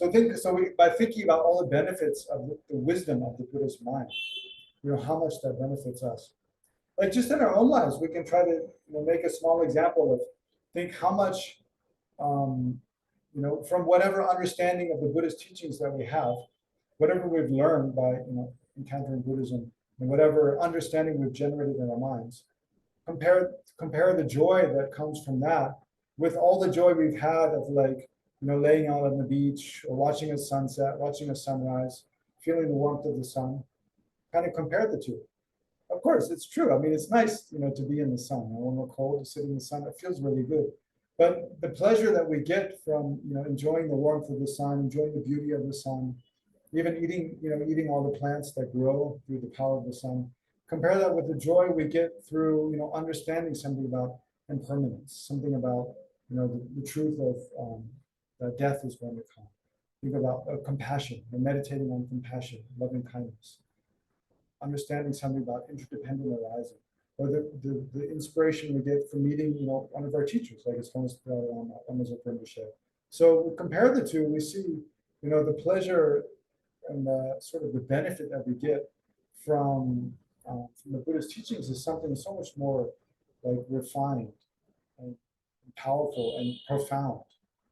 By thinking about all the benefits of the wisdom of the Buddhist mind, how much that benefits us. Like just in our own lives, we can try to make a small example of think how much, from whatever understanding of the Buddhist teachings that we have, whatever we've learned by encountering Buddhism, and whatever understanding we've generated in our minds, compare the joy that comes from that with all the joy we've had of laying out on the beach or watching a sunset, watching a sunrise, feeling the warmth of the sun. Kind of compare the two. Of course, it's true. I mean, it's nice, to be in the sun. When we're cold, to sit in the sun, it feels really good. But the pleasure that we get from, enjoying the warmth of the sun, enjoying the beauty of the sun, even eating all the plants that grow through the power of the sun. Compare that with the joy we get through, understanding something about impermanence, something about, the truth of that death is going to come. Think about compassion, and meditating on compassion, loving kindness. Understanding something about interdependent arising, or the inspiration we get from meeting, one of our teachers, like it's So we compare the two, we see, the pleasure and the sort of the benefit that we get from the Buddhist teachings is something so much more refined and powerful and profound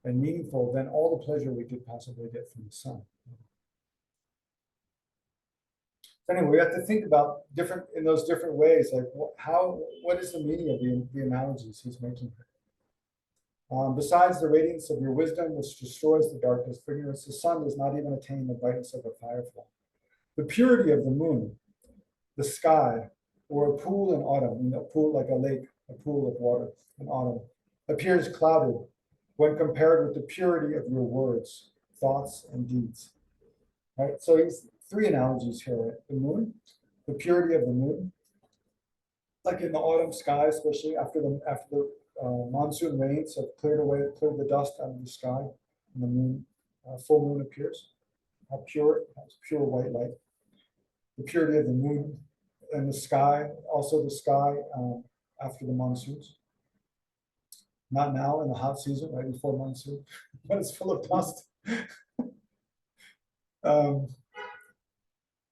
and meaningful than all the pleasure we could possibly get from the sun. So anyway, we have to think about in those different ways, what is the meaning of the analogies he's making here? Besides the radiance of your wisdom, which destroys the darkness of ignorance, the sun does not even attain the brightness of a firefly. The purity of the moon, the sky, or a pool in autumn, a pool like a lake, a pool of water in autumn, appears clouded when compared with the purity of your words, thoughts, and deeds. Right? So he's three analogies here, right? The moon, the purity of the moon, like in the autumn sky, especially after the monsoon rains have cleared the dust out of the sky, and the moon, full moon appears. How pure, has pure white light. The purity of the moon and the sky, also the sky after the monsoons. Not now in the hot season, right before monsoon, but it's full of dust.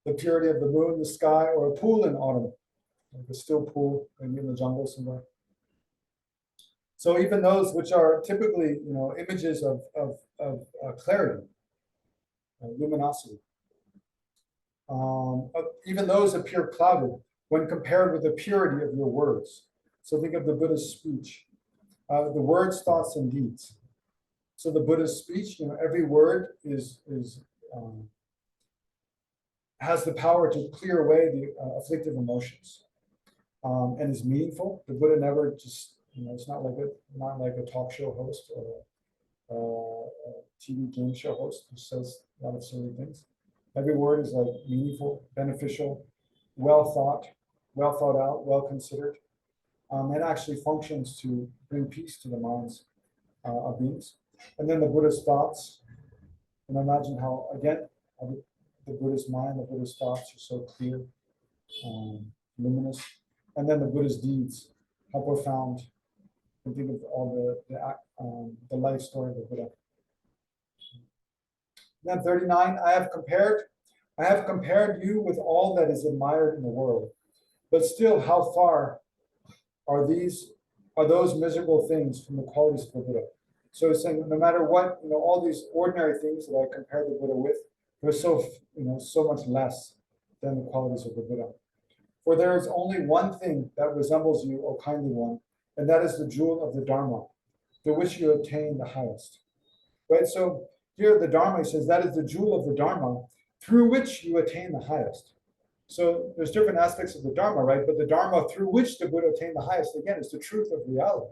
The purity of the moon, the sky, or a pool in autumn, like a still pool, maybe in the jungle somewhere. So even those which are typically, images of clarity, luminosity, even those appear clouded when compared with the purity of your words. So think of the Buddha's speech, the words, thoughts, and deeds. So the Buddha's speech, every word has the power to clear away the afflictive emotions, and is meaningful. The Buddha never just, it's not like a talk show host or a TV game show host who says a lot of silly things. Every word is meaningful, beneficial, well thought out, well considered, and actually functions to bring peace to the minds of beings. And then the Buddha's thoughts, and imagine how, again, the Buddhist mind, the Buddhist thoughts are so clear, luminous. And then the Buddha's deeds, how profound. And think of all the life story of the Buddha. Then 39, I have compared you with all that is admired in the world. But still, how far are those miserable things from the qualities of the Buddha? So it's saying no matter what, all these ordinary things that I compared the Buddha with, they're so much less than the qualities of the Buddha. For there is only one thing that resembles you, O kindly one, and that is the jewel of the Dharma, through which you attain the highest. Right? So here the Dharma says that is the jewel of the Dharma, through which you attain the highest. So there's different aspects of the Dharma, right? But the Dharma through which the Buddha attained the highest, again, is the truth of reality.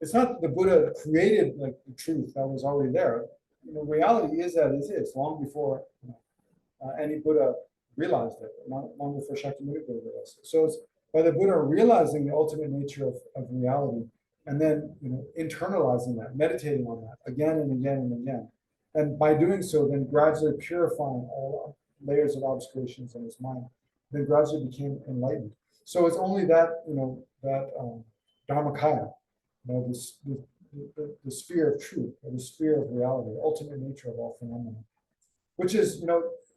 It's not that the Buddha created the truth that was already there. Reality is that it is, long before any Buddha realized it, long before Shakyamuni Buddha realized it. So it's by the Buddha realizing the ultimate nature of reality, and then internalizing that, meditating on that again and again and again. And by doing so, then gradually purifying all layers of obscurations in his mind, then gradually became enlightened. So it's only that, that Dharmakaya, the sphere of truth, or the sphere of reality, ultimate nature of all phenomena, which is,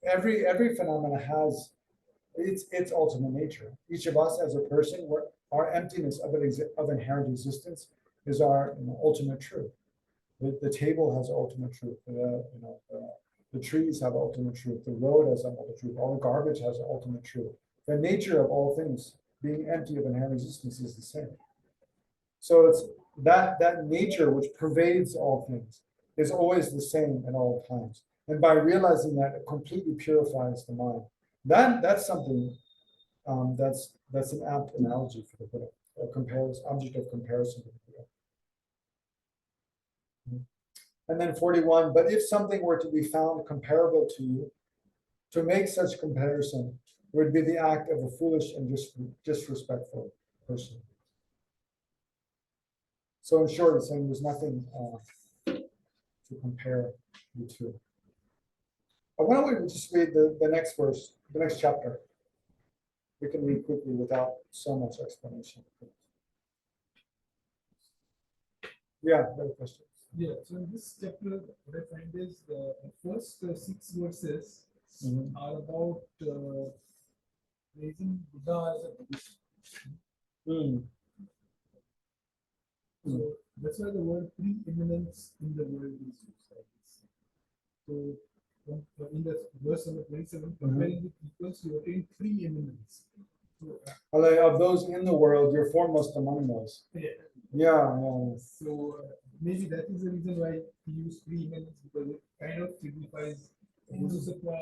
every phenomena has its ultimate nature. Each of us as a person, our emptiness of inherent existence is our ultimate truth. The table has ultimate truth. The trees have ultimate truth. The road has ultimate truth. All the garbage has ultimate truth. The nature of all things, being empty of inherent existence, is the same. So it's that nature which pervades all things is always the same at all times. And by realizing that, it completely purifies the mind. That's something that's an apt analogy for the Buddha, object of comparison to the Buddha. And then 41, but if something were to be found comparable to you, to make such comparison would be the act of a foolish and disrespectful person. So in short, it's saying there's nothing to compare you to. Why don't we just read the next verse, the next chapter? We can read quickly without so much explanation. Yeah, better question. Yeah, so in this chapter, what I find is the first 6 verses are about raising Buddha as a Buddhist. So that's why the word preeminence in the world is used like this. So in the verse number 27, comparing with equals, you attain preeminence. So, of those in the world, you're foremost among those. Yeah. So maybe that is the reason why he used preeminence, because it kind of signifies Bodhisattva.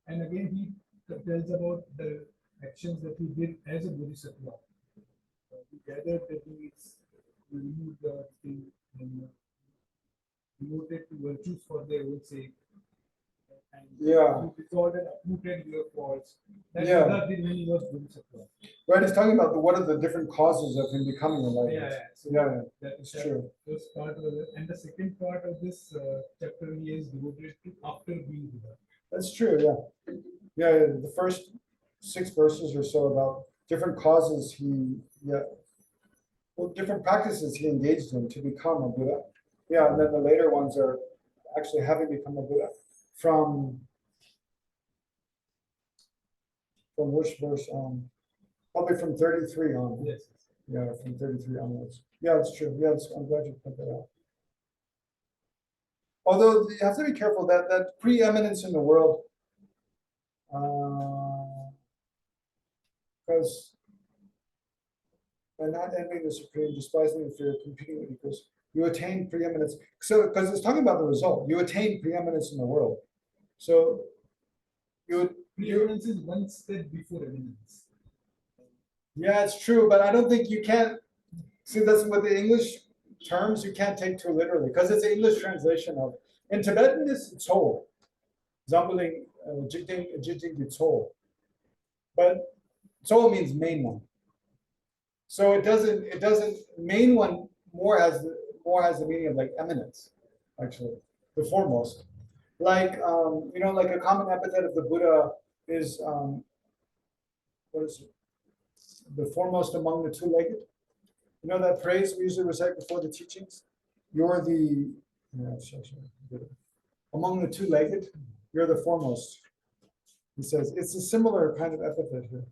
And again, he tells about the actions that he did as a Bodhisattva. He gathered the deeds, he removed the thing, and devoted to virtues for their own sake. And he resolved and uprooted your faults. That Buddha did when he was Bodhisattva. Right, he's talking about what are the different causes of him becoming enlightened. So that is true. First part of it. And the second part of this chapter he is devoted to after being Buddha. That's true, yeah. The first 6 verses or so about different causes different practices he engaged in to become a Buddha. Yeah, and then the later ones are actually having become a Buddha. From which verse on? Probably from 33 on. Yes. Yeah, from 33 onwards. Yeah, it's true. Yeah, I'm glad you put that out. Although you have to be careful that preeminence in the world, because by not envying the supreme, despising the fear, competing with equals, you attain preeminence. So, because it's talking about the result, you attain preeminence in the world. So, preeminence is one step before eminence. Yeah, it's true, but I don't think you can. See, that's with the English terms, you can't take too literally, because it's an English translation of. In Tibetan, it's Choe. Zambuling, Jijing, Choe. But Choe means main one. So it doesn't, main one more has the meaning of like eminence, actually, the foremost. Like, like a common epithet of the Buddha is, what is it? The foremost among the two-legged. You know that phrase we usually recite before the teachings? You're the, among the two-legged, you're the foremost. He says it's a similar kind of epithet here.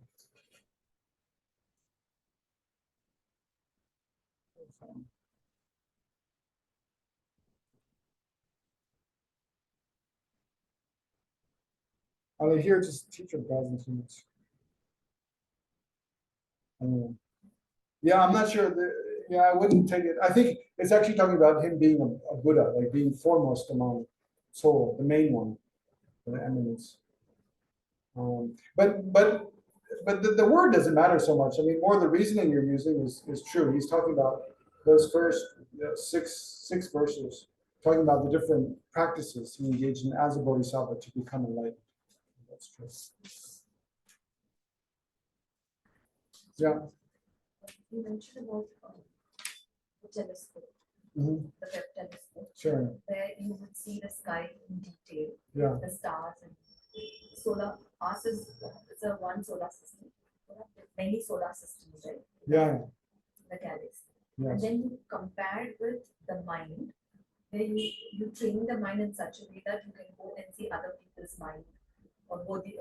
I here just teacher browsing too much. Yeah, I'm not sure. I wouldn't take it. I think it's actually talking about him being a Buddha, like being foremost among soul, the main one, the eminence. But the word doesn't matter so much. I mean, more the reasoning you're using is true. He's talking about those first six verses, talking about the different practices he engaged in as a bodhisattva to become enlightened. That's true. Yeah. You mentioned about the telescope, the Webb telescope. Sure. Where you would see the sky in detail, the stars and solar. Ours is it's a one solar system. Many solar systems, right? Yeah. The galaxy. Yes. And then you compare it with the mind, where you train the mind in such a way that you can go and see other people's mind or both the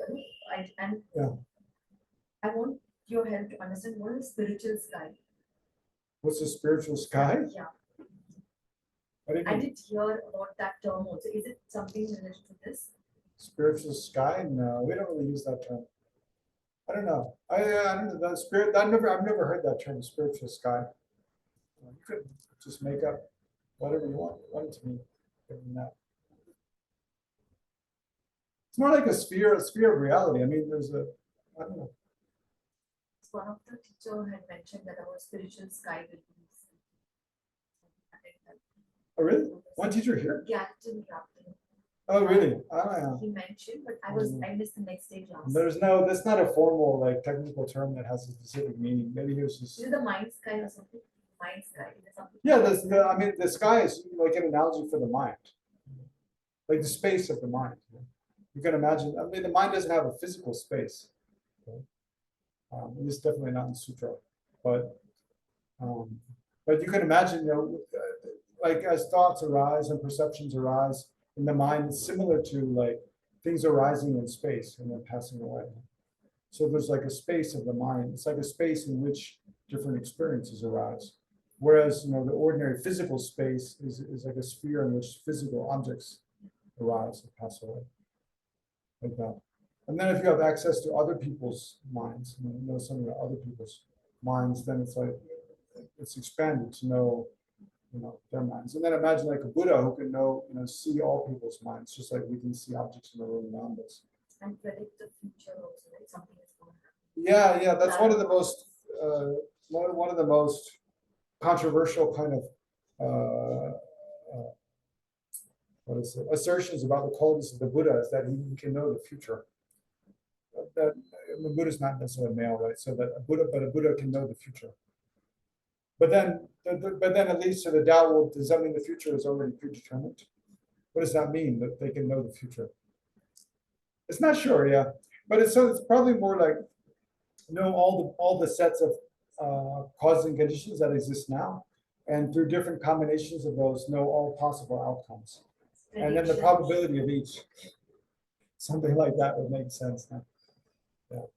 and Yeah. I want your help to understand what is spiritual sky. What's the spiritual sky? Yeah. What do you I mean? did hear about that term also. Is it something related to this? Spiritual sky? No, we don't really use that term. I don't know. I don't know that spirit. I've never heard that term, spiritual sky. You could just make up whatever you want it to mean. It's more like a sphere of reality. I mean, I don't know. One of the teacher had mentioned that our spiritual sky will be. Oh, really? One teacher here? Captain. Oh, really? Oh, yeah. He mentioned, but I missed the next day class. That's not a formal, like, technical term that has a specific meaning. Maybe he was just. Is it the mind sky or something? Mind sky. Yeah, I mean, the sky is like an analogy for the mind, like the space of the mind. You can imagine. I mean, the mind doesn't have a physical space. It's definitely not in sutra, but you can imagine, like as thoughts arise and perceptions arise in the mind, it's similar to like things arising in space and then passing away. So there's like a space of the mind. It's like a space in which different experiences arise. Whereas, the ordinary physical space is like a sphere in which physical objects arise and pass away, like that. And then if you have access to other people's minds, some of the other people's minds, then it's like, it's expanded to know, their minds. And then imagine like a Buddha who can see all people's minds, just like we can see objects in the room around us. And predict the future also, like something is going to happen. Yeah, that's one of the most controversial kind of assertions about the qualities of the Buddha is that he can know the future. That the Buddha is not necessarily male, right? So that a Buddha can know the future. But then it leads to the doubt. Does that mean the future is already predetermined? What does that mean that they can know the future? It's not sure, yeah. But it's probably more like know all the sets of causes and conditions that exist now, and through different combinations of those, know all possible outcomes, and then the probability of each. Something like that would make sense now. Yeah,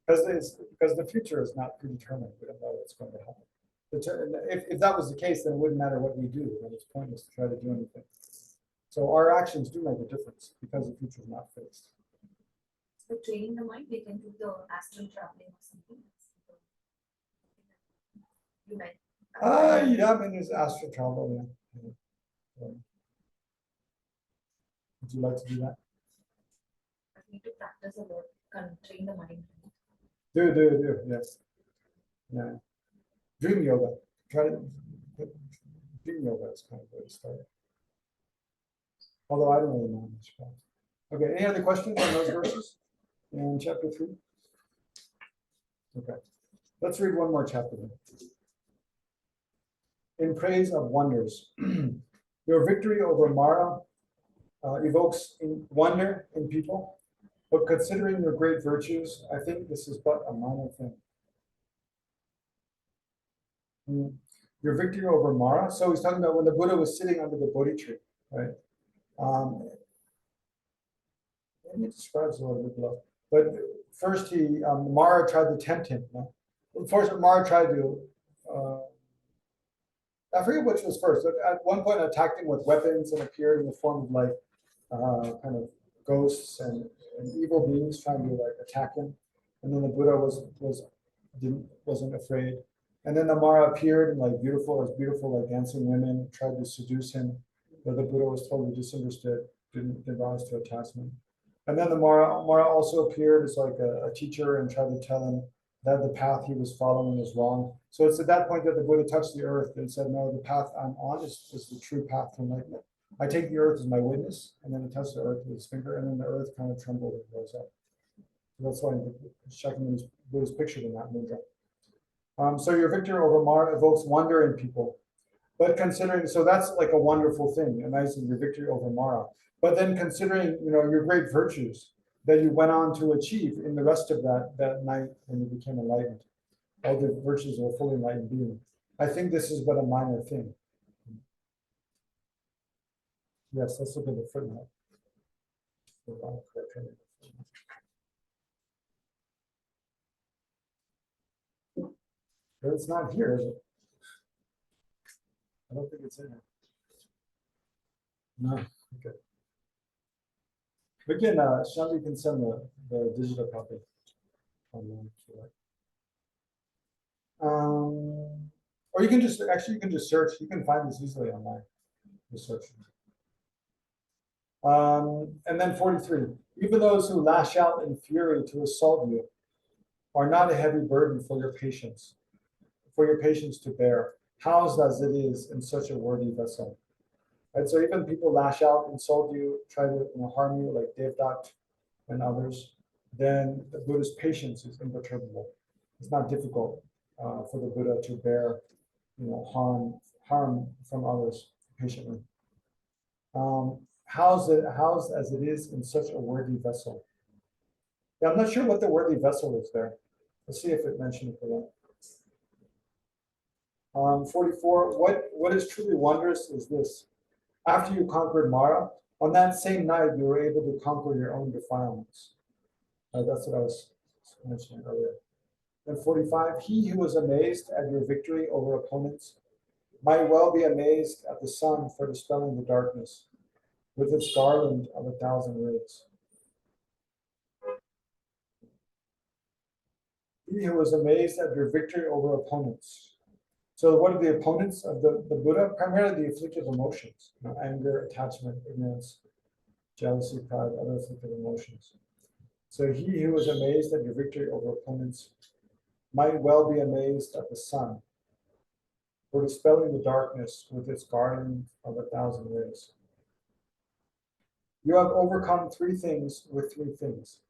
because the future is not predetermined. We don't know what's going to happen. If that was the case, then it wouldn't matter what we do. Then it's pointless to try to do anything. So our actions do make a difference because the future is not fixed. So training the mind, we can do the astral traveling or something. You meant. Yeah, I mean, there's astral travel. Yeah. Would you like to do that? I need to practice a lot. Train the mind. Do. Yes. Yeah. Dream yoga. Try it. Dream yoga is kind of where to start. Although I don't really know much about it. Okay. Any other questions on those verses in chapter 3? Okay. Let's read one more chapter then. In praise of wonders. Your victory over Mara evokes wonder in people, but considering your great virtues, I think this is but a minor thing. Your victory over Mara. So he's talking about when the Buddha was sitting under the Bodhi tree, right? Maybe it describes a little bit below. But first Mara tried to tempt him. No? First, Mara tried to, I forget which was first. At one point, attacked him with weapons and appeared in the form of like kind of ghosts and evil beings trying to like attack him. And then the Buddha wasn't afraid. And then the Mara appeared and like beautiful like dancing women, tried to seduce him, but the Buddha was totally disinterested, didn't give rise to attachment. And then the Mara also appeared as like a teacher and tried to tell him that the path he was following was wrong. So it's at that point that the Buddha touched the earth and said, no, the path I'm on is the true path to enlightenment. I take the earth as my witness, and then he touched the earth with his finger, and then the earth kind of trembled and rose up. So that's why Shakyamuni's Buddha is pictured in that mudra. So your victory over Mara evokes wonder in people. But considering, so that's like a wonderful thing, amazing, your victory over Mara. But then considering, your great virtues that you went on to achieve in the rest of that night when you became enlightened, all the virtues of a fully enlightened being, I think this is but a minor thing. Yes, let's look at the footnote. But it's not here, is it? I don't think it's in there. No, okay. Again, Shanti can send the digital copy online. Or you can just, actually, you can just search. You can find this easily online. Just search. And then 43. Even those who lash out in fury to assault you are not a heavy burden for your patience to bear, housed as it is in such a worthy vessel. Right? So even people lash out, insult you, try to harm you, like Devdat and others, then the Buddha's patience is imperturbable. It's not difficult for the Buddha to bear, harm from others patiently. Housed as it is in such a worthy vessel. Yeah, I'm not sure what the worthy vessel is there. Let's see if it mentioned it for that. 44, what is truly wondrous is this. After you conquered Mara, on that same night, you were able to conquer your own defilements. That's what I was mentioning earlier. And 45, he who was amazed at your victory over opponents might well be amazed at the sun for dispelling the darkness with its garland of 1,000 rays. He who was amazed at your victory over opponents. So what are the opponents of the Buddha? Primarily the afflictive emotions, anger, attachment, ignorance, jealousy, pride, other afflictive emotions. So he who was amazed at your victory over opponents might well be amazed at the sun for dispelling the darkness with its garland of 1,000 rays. You have overcome three things with three things.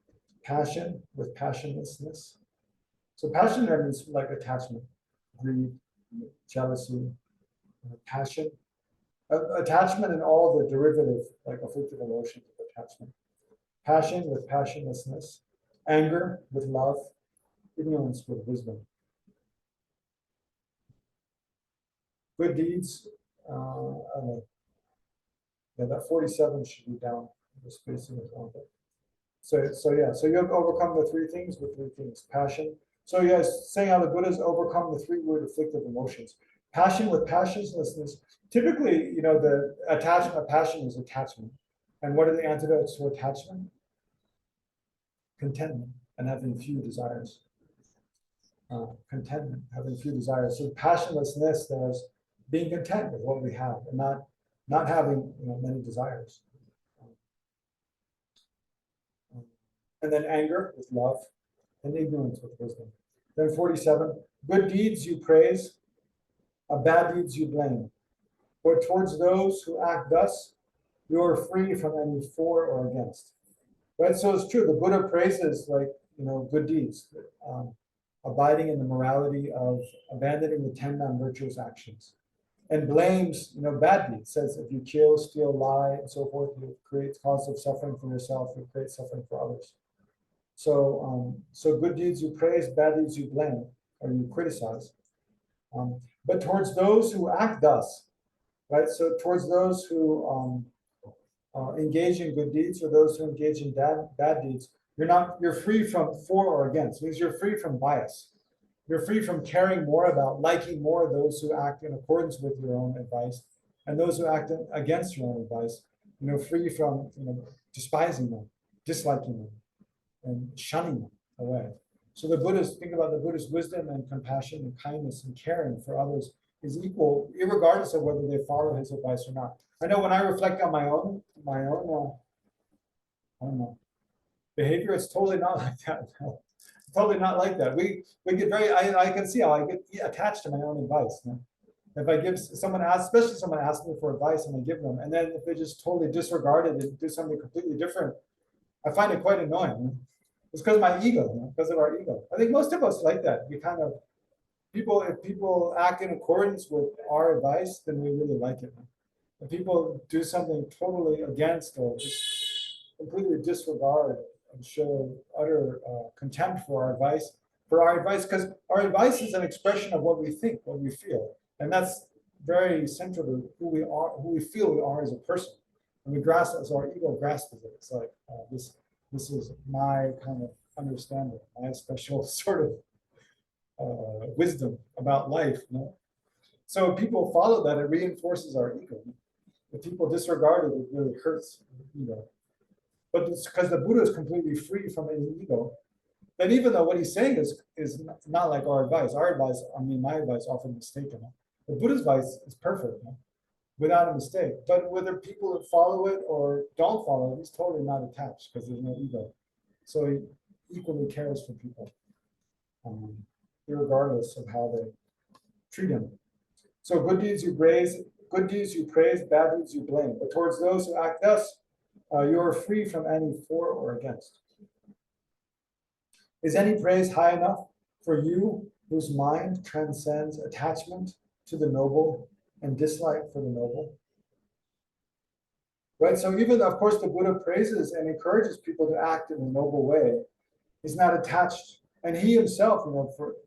Passion with passionlessness. So passion means like attachment, greed, jealousy, passion. Attachment and all the derivative, like afflictive emotions of attachment. Passion with passionlessness. Anger with love. Ignorance with wisdom. Good deeds, I don't know. Yeah, that 47 should be down. The spacing is on it. So you have overcome the three things with three things. Passion. So yes, saying how the Buddha's overcome the three root afflictive emotions. Passion with passionlessness. Typically, the attachment of passion is attachment. And what are the antidotes to attachment? Contentment and having few desires. Contentment, having few desires. So passionlessness, there's being content with what we have and not having many desires. And then anger with love, and ignorance with wisdom. Then 47, good deeds you praise, bad deeds you blame. But towards those who act thus, you are free from any for or against. Right? So it's true. The Buddha praises good deeds, abiding in the morality of abandoning the 10 non-virtuous actions, and blames bad deeds. Says if you kill, steal, lie, and so forth, you create cause of suffering for yourself. You create suffering for others. So good deeds you praise, bad deeds you blame or you criticize. But towards those who act thus, right? So towards those who engage in good deeds or those who engage in bad deeds, you're free from for or against. It means you're free from bias. You're free from caring more about liking more those who act in accordance with your own advice and those who act against your own advice. Free from despising them, disliking them, and shunning them away. So think about the Buddha's wisdom and compassion and kindness and caring for others is equal, regardless of whether they follow his advice or not. I know when I reflect on my own, I don't know, behavior, it's totally not like that. Totally not like that. We get I can see how I get attached to my own advice. If I give especially someone asks me for advice and I give them, and then if they just totally disregard it and do something completely different, I find it quite annoying. It's because of my ego, because of our ego. I think most of us like that. We if people act in accordance with our advice, then we really like it. If people do something totally against or just completely disregard and show utter contempt for our advice, because our advice is an expression of what we think, what we feel. And that's very central to who we are, who we feel we are as a person. And we grasp, as our ego grasps it. It's like, this is my kind of understanding, my special sort of wisdom about life. You know? So if people follow that, it reinforces our ego. If people disregard it, it really hurts the ego. But it's because the Buddha is completely free from any ego. Then even though what he's saying is not like our advice. Our advice, I mean, my advice often mistaken. The Buddha's advice is perfect, without a mistake. But whether people follow it or don't follow it, he's totally not attached because there's no ego. So he equally cares for people, regardless of how they treat him. So good deeds you praise, bad deeds you blame. But towards those who act thus, you are free from any for or against. Is any praise high enough for you whose mind transcends attachment to the noble and dislike for the noble? Right, so even, of course, the Buddha praises and encourages people to act in a noble way. He's not attached, and he himself,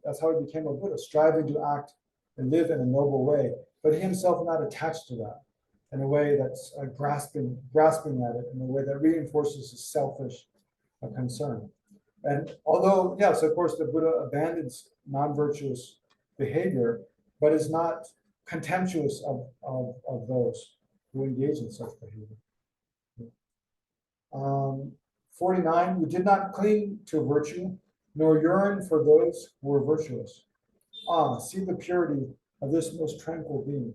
that's how he became a Buddha, striving to act and live in a noble way. But he himself not attached to that in a way that's grasping at it in a way that reinforces his selfish concern. And although, yes, of course, the Buddha abandons non-virtuous behavior, but is not contemptuous of those who engage in such behavior. 49, you did not cling to virtue, nor yearn for those who were virtuous. See the purity of this most tranquil being.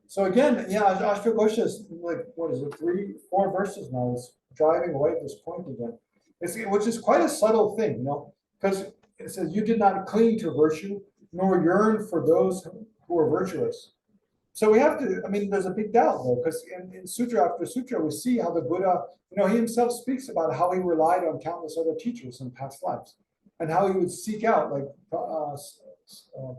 So again, yeah, Ashwagosha is like, what is it, 3-4 verses now is driving away at this point again. Which is quite a subtle thing, because it says you did not cling to virtue, nor yearn for those who are virtuous. So we have to, there's a big doubt though, because in sutra after sutra, we see how the Buddha, he himself speaks about how he relied on countless other teachers in past lives, and how he would seek out, like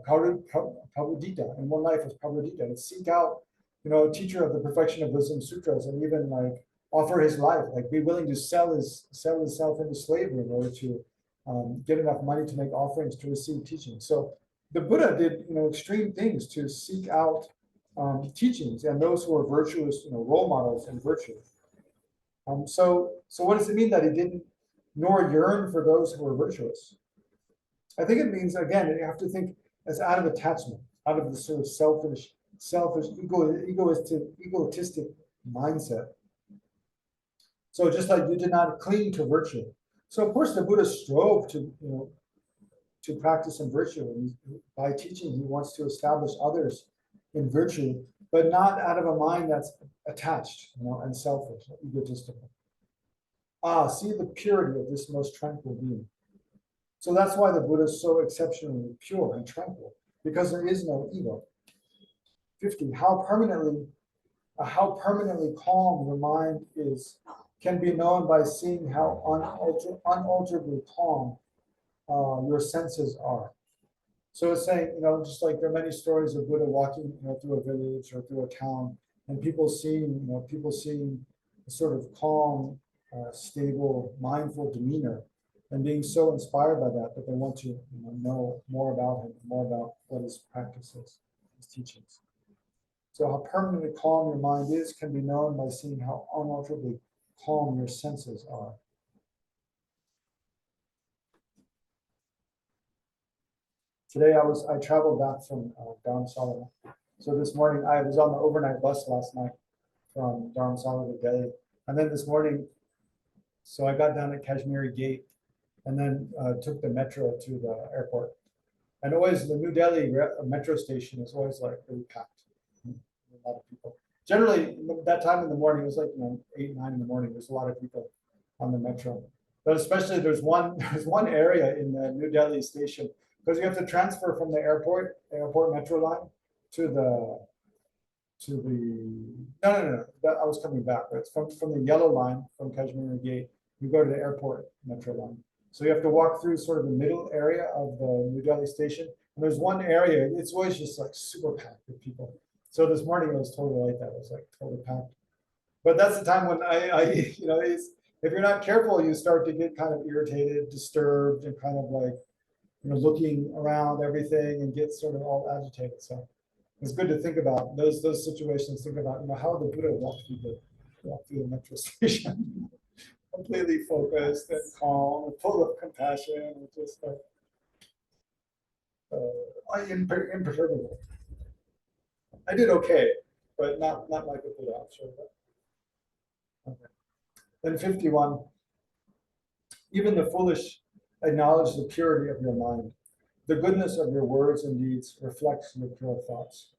Prabhupada, in one life was Prabhupada, would seek out, a teacher of the perfection of wisdom sutras, and even like offer his life, like be willing to sell himself into slavery in order to get enough money to make offerings to receive teaching. So the Buddha did, extreme things to seek out teachings and those who are virtuous, role models in virtue. So what does it mean that he didn't nor yearn for those who are virtuous? I think it means, again, you have to think as out of attachment, out of the sort of selfish, egotistic mindset. So just like you did not cling to virtue. So of course the Buddha strove to practice in virtue. And by teaching, he wants to establish others in virtue, but not out of a mind that's attached, and selfish, egotistical. See the purity of this most tranquil being. So that's why the Buddha is so exceptionally pure and tranquil, because there is no ego. 50. How permanently calm your mind is can be known by seeing how unalterably calm your senses are. So it's saying, just like there are many stories of Buddha walking, through a village or through a town, and people seeing a sort of calm, stable, mindful demeanor, and being so inspired by that they want to know more about him, more about what his practice is, his teachings. So how permanently calm your mind is can be known by seeing how unalterably calm your senses are. Today I traveled back from Dharamsala. So this morning I was on the overnight bus last night from Dharamsala to Delhi. And then this morning, so I got down at Kashmiri Gate and then took the metro to the airport. And always the New Delhi metro station is always like really packed. A lot of people. Generally, that time in the morning, it was like 8, 9 in the morning. There's a lot of people on the metro, but especially there's one area in the New Delhi station because you have to transfer from the airport metro line to the no. I was coming back. Right? It's from the yellow line from Kashmiri Gate. You go to the airport metro line. So you have to walk through sort of the middle area of the New Delhi station. And there's one area. It's always just like super packed with people. So this morning it was totally like that. It was like totally packed. But that's the time when if you're not careful, you start to get kind of irritated, disturbed, and kind of like, looking around everything and get sort of all agitated. So it's good to think about those situations. Think about, how the Buddha walked through the metro station, completely focused and calm, and full of compassion, and just imperturbable. I did okay, but not like a Buddha, I'm sure. Okay. Then 51. Even the foolish acknowledge the purity of your mind. The goodness of your words and deeds reflects your pure thoughts.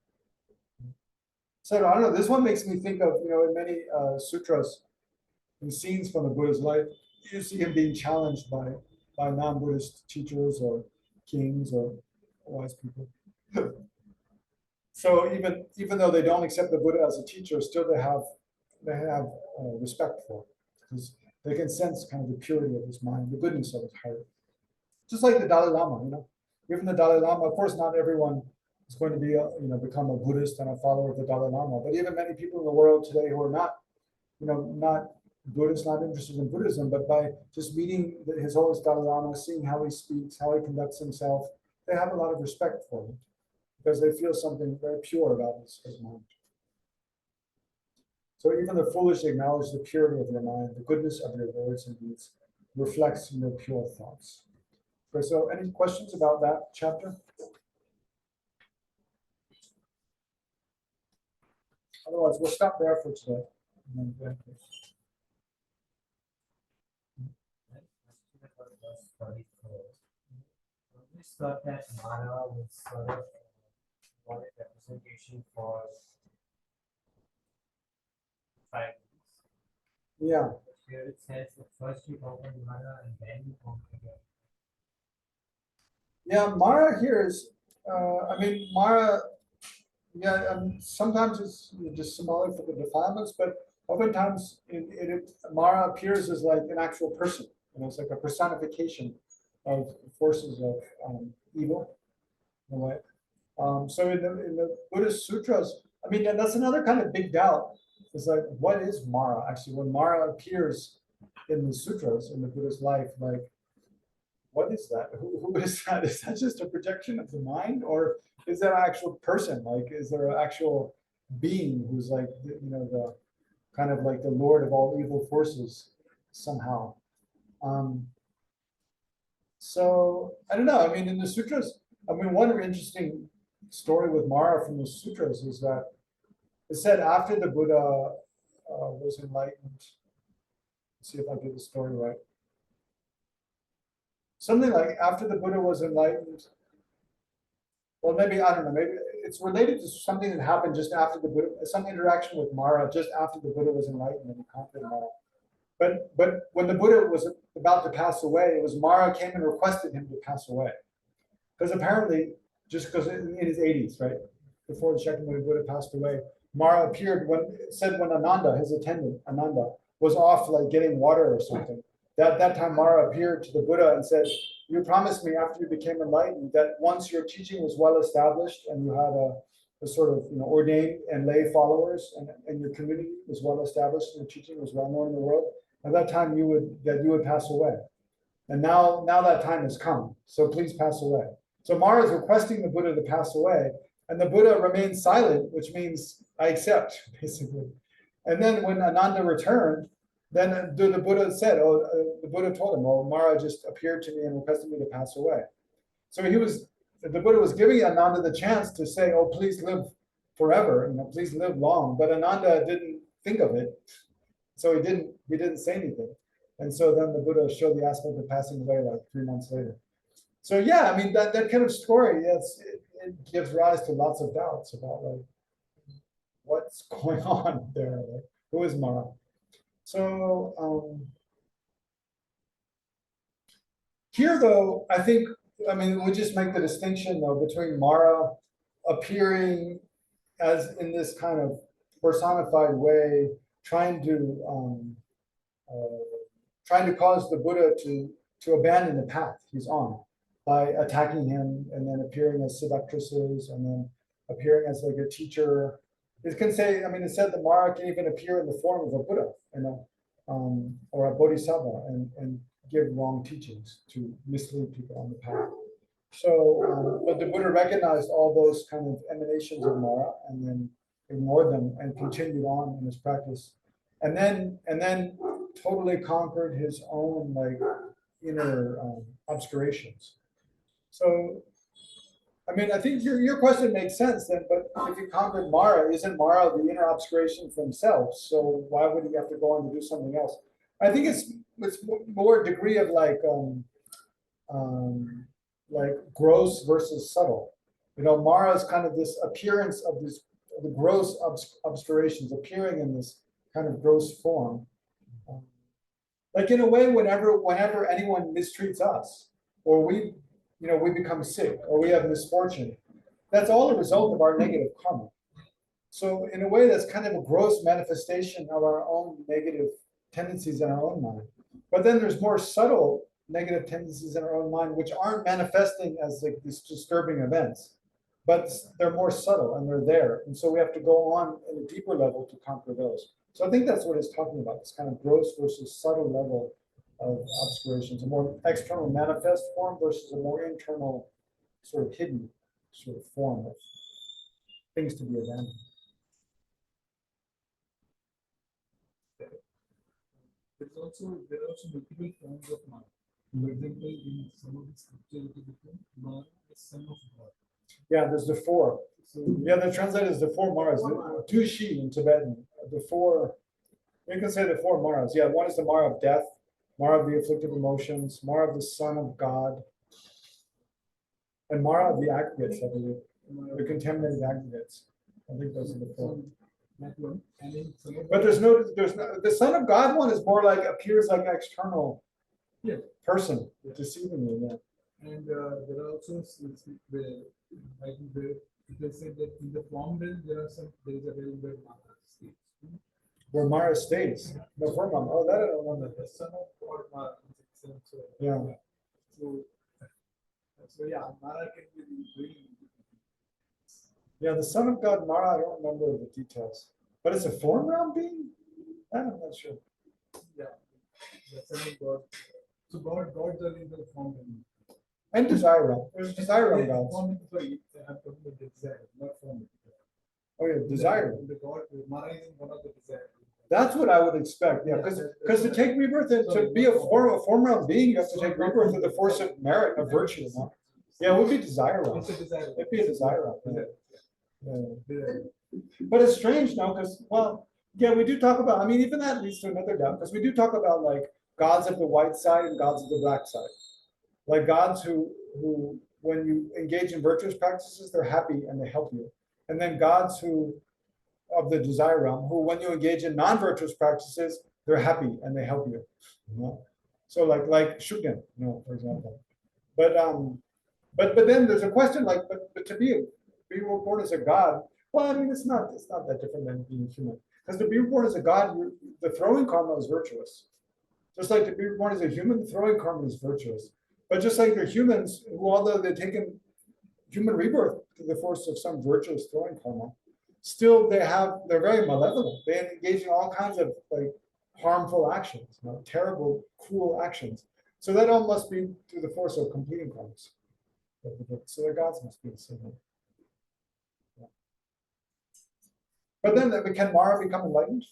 So I don't know, this one makes me think of, in many sutras and scenes from the Buddha's life, you see him being challenged by non-Buddhist teachers or kings or wise people. So even though they don't accept the Buddha as a teacher, still they have respect for it, because they can sense kind of the purity of his mind, the goodness of his heart. Just like the Dalai Lama, even the Dalai Lama, of course, not everyone is going to be, become a Buddhist and a follower of the Dalai Lama, but even many people in the world today who are not, not Buddhists, not interested in Buddhism, but by just meeting His Holiness Dalai Lama, seeing how he speaks, how he conducts himself, they have a lot of respect for him because they feel something very pure about his mind. So even the foolish acknowledge the purity of your mind, the goodness of your words and deeds reflects in your pure thoughts. Okay, so any questions about that chapter? Otherwise, we'll stop there for today. We thought that Mara was sort of one representation for tribes. Yeah. Here it says that first you open Mara and then you open again. Yeah, Mara here is, Mara, sometimes it's just symbolic for the defilements, but oftentimes Mara appears as like an actual person. It's like a personification of forces of evil in a way. So in the Buddhist sutras, and that's another kind of big doubt. Is like, what is Mara? Actually, when Mara appears in the sutras, in the Buddhist life, like, what is that? Who is that? Is that just a projection of the mind, or is that an actual person? Like, is there an actual being who's like, the kind of like the Lord of all evil forces somehow? So I don't know. In the sutras, one interesting story with Mara from the sutras is that it said after the Buddha was enlightened. Let's see if I get the story right. Something like after the Buddha was enlightened. Well, maybe I don't know. Maybe it's related to something that happened just after the Buddha, some interaction with Mara just after the Buddha was enlightened and he conquered Mara. But when the Buddha was about to pass away, it was Mara came and requested him to pass away. Because apparently, just because in his 80s, right, before the Shakyamuni Buddha passed away, Mara appeared when Ananda, his attendant, Ananda, was off like getting water or something. That time Mara appeared to the Buddha and said, you promised me after you became enlightened that once your teaching was well established and you had a sort of ordained and lay followers and your community was well established and your teaching was well known in the world, at that time you would pass away. And now that time has come, so please pass away. So Mara is requesting the Buddha to pass away, and the Buddha remains silent, which means I accept, basically. And then when Ananda returned, then the Buddha said, the Buddha told him, well, Mara just appeared to me and requested me to pass away. So the Buddha was giving Ananda the chance to say, oh, please live forever, please live long. But Ananda didn't think of it. So he didn't say anything. And so then the Buddha showed the aspect of passing away like 3 months later. So yeah, that kind of story, it gives rise to lots of doubts about like what's going on there. Like, who is Mara? So here though, I think, we just make the distinction though between Mara appearing as in this kind of personified way, trying to cause the Buddha to abandon the path he's on by attacking him and then appearing as seductresses and then appearing as like a teacher. It can say, it said that Mara can even appear in the form of a Buddha, or a Bodhisattva and give wrong teachings to mislead people on the path. So, but the Buddha recognized all those kind of emanations of Mara and then ignored them and continued on in his practice. And then totally conquered his own like inner obscurations. So, I mean, I think your question makes sense then, but if he conquered Mara, isn't Mara the inner obscurations themselves? So why would he have to go on to do something else? I think it's more degree of like gross versus subtle. You know, Mara is kind of this appearance of this the gross obscurations appearing in this kind of gross form. Like in a way, whenever anyone mistreats us, or we become sick, or we have misfortune, that's all a result of our negative karma. So in a way, that's kind of a gross manifestation of our own negative tendencies in our own mind. But then there's more subtle negative tendencies in our own mind, which aren't manifesting as like these disturbing events, but they're more subtle and they're there. And so we have to go on at a deeper level to conquer those. So I think that's what it's talking about, this kind of gross versus subtle level of obscurations, a more external manifest form versus a more internal sort of hidden sort of form of things to be abandoned. There are also multiple forms of Mara. For example, in some of the scriptures, it is written, Mara is son of God. Yeah, there's the four. So Yeah, they're translated as the four Maras, the two Shi in Tibetan. The four, you can say the four Maras. Yeah, one is the Mara of death, Mara of the afflictive emotions, Mara of the Son of God, and Mara of the aggregates, I believe, the contaminated aggregates. I think those are the four. that one, and in some of But there's no, the Son of God one is more like appears like an external Yeah. person deceiving you. Yeah. And there are also where I think they said that in the form realm there is a realm where Mara stays. Where Mara stays. No, for Mara. Oh, that I don't know. The son of God Mara. So, Yeah. So yeah, Mara can be really. Yeah, the Son of God, Mara, I don't remember the details. But it's a form realm being? I'm not sure. Yeah, the son of God. So gods are in the form realm. And desire realm. There's desire realm gods. Sorry, I'm talking about the desire, not form. Oh yeah, desire. The God, Mara is one of the desire. That's what I would expect. Yeah, because to take rebirth and to be a form realm being, you have to take rebirth with the force of merit, of virtue. Huh? Yeah, it would be desire realm. It's a desire. It'd be a desire realm. Yeah. Desire. But it's strange now, because yeah, we do talk about. I mean, even that leads to another doubt, because we do talk about like gods of the white side and gods of the black side, like gods who when you engage in virtuous practices, they're happy and they help you, and then gods who of the desire realm, who when you engage in non-virtuous practices, they're happy and they help you. You know? So like Shugden, for example. But then there's a question like, but to be reborn as a god, well, I mean, it's not that different than being human. Because to be reborn as a god, the throwing karma is virtuous. Just like to be reborn as a human, the throwing karma is virtuous. But just like they're humans, who although they've taken human rebirth to the force of some virtuous throwing karma, still they're very malevolent. They engage in all kinds of like harmful actions, terrible, cruel actions. So that all must be through the force of completing karmas. So their gods must be the same way. Yeah. But then can Mara become enlightened?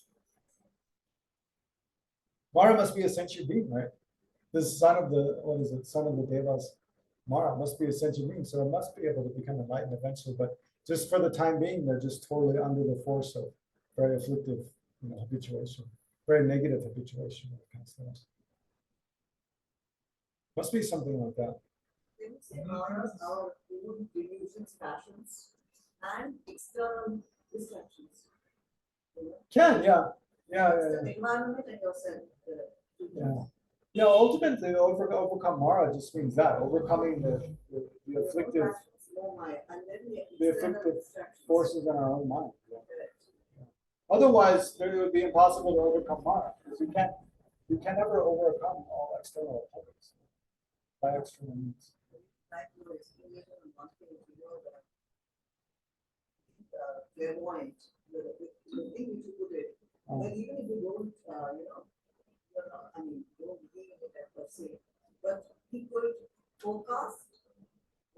Mara must be a sentient being, right? This son of the son of the Devas, Mara must be a sentient being, so it must be able to become enlightened eventually. But just for the time being, they're just totally under the force of very afflictive, habituation, very negative habituation. Must be something like that. Maras are own delusions, passions, and external distractions. Can, yeah. The environment and yourself. Yeah, ultimately, overcome Mara just means that, overcoming the afflictive, forces in our own mind. Yeah. Otherwise, it would be impossible to overcome Mara, because you can never overcome all external opponents by external means. Like your explanation on one thing, clairvoyant, the thing which you put it, that even if you don't, you're not, don't believe in it per se, but he could forecast